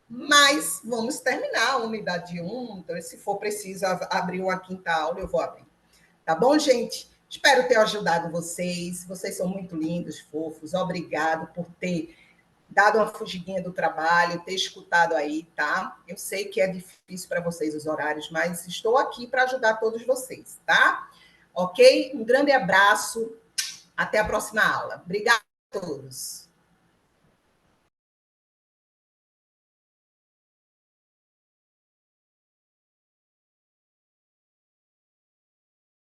Speaker 1: Mas vamos terminar a unidade 1. Então, se for preciso abrir uma quinta aula, eu vou abrir. Tá bom, gente? Espero ter ajudado vocês. Vocês são muito lindos, fofos. Obrigado por ter dado uma fugidinha do trabalho, ter escutado aí, tá? Eu sei que é difícil para vocês os horários, mas estou aqui para ajudar todos vocês, tá? Ok? Um grande abraço. Até a próxima aula. Obrigada a todos.